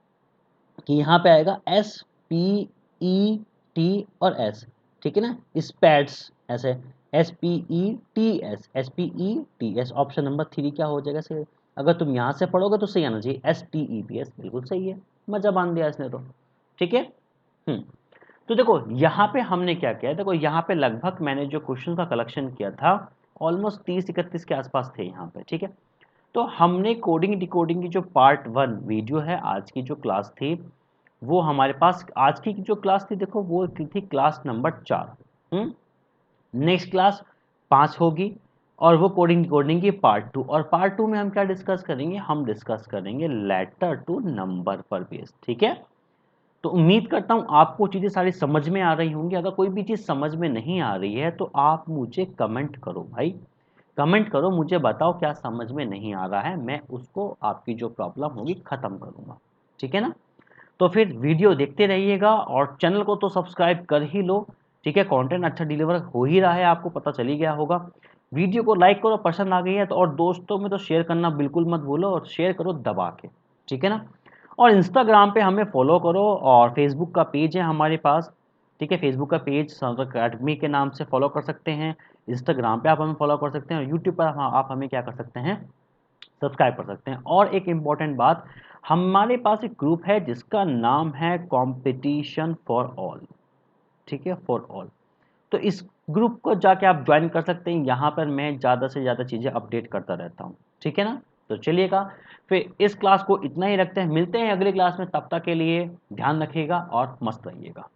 कि यहाँ पे आएगा SPET और S, ठीक है ना, स्पैट्स ऐसे, SPETS ऑप्शन नंबर 3 क्या हो जाएगा सही। अगर तुम यहाँ से पढ़ोगे तो सही आना चाहिए, STEPS, बिल्कुल सही है, मजा बांध दिया इसने तो। ठीक है, तो देखो यहाँ पे हमने क्या किया, देखो यहाँ पे लगभग मैंने जो क्वेश्चन का कलेक्शन किया था ऑलमोस्ट 30-31 के आसपास थे यहाँ पे। ठीक है, तो हमने कोडिंग डिकोडिंग की जो पार्ट 1 वीडियो है, आज की जो क्लास थी वो हमारे पास, आज की जो क्लास थी देखो वो थी क्लास नंबर 4। नेक्स्ट क्लास 5 होगी और वो कोडिंग डिकोडिंग की पार्ट 2, और पार्ट 2 में हम क्या डिस्कस करेंगे, हम डिस्कस करेंगे लेटर टू नंबर पर बेस। ठीक है, तो उम्मीद करता हूँ आपको चीज़ें सारी समझ में आ रही होंगी। अगर कोई भी चीज़ समझ में नहीं आ रही है तो आप मुझे कमेंट करो भाई, कमेंट करो, मुझे बताओ क्या समझ में नहीं आ रहा है, मैं उसको आपकी जो प्रॉब्लम होगी ख़त्म करूँगा। ठीक है ना, तो फिर वीडियो देखते रहिएगा और चैनल को तो सब्सक्राइब कर ही लो। ठीक है, कंटेंट अच्छा डिलीवर हो ही रहा है, आपको पता चल ही गया होगा। वीडियो को लाइक करो, पसंद आ गई है तो, और दोस्तों में तो शेयर करना बिल्कुल मत भूलो, और शेयर करो दबा के। ठीक है ना, और इंस्टाग्राम पे हमें फॉलो करो, और फेसबुक का पेज है हमारे पास। ठीक है, फेसबुक का पेज संस्कृत अकेडमी के नाम से फॉलो कर सकते हैं, इंस्टाग्राम पे आप हमें फॉलो कर सकते हैं, और यूट्यूब पर आप हमें क्या कर सकते हैं, सब्सक्राइब कर सकते हैं। और एक इम्पॉर्टेंट बात, हमारे पास एक ग्रुप है जिसका नाम है कंपटीशन फॉर ऑल। ठीक है, फॉर ऑल, तो इस ग्रुप को जाके आप ज्वाइन कर सकते हैं, यहाँ पर मैं ज़्यादा से ज़्यादा चीज़ें अपडेट करता रहता हूँ। ठीक है ना, तो चलिएगा फिर इस क्लास को इतना ही रखते हैं, मिलते हैं अगली क्लास में, तब तक के लिए ध्यान रखिएगा और मस्त रहिएगा।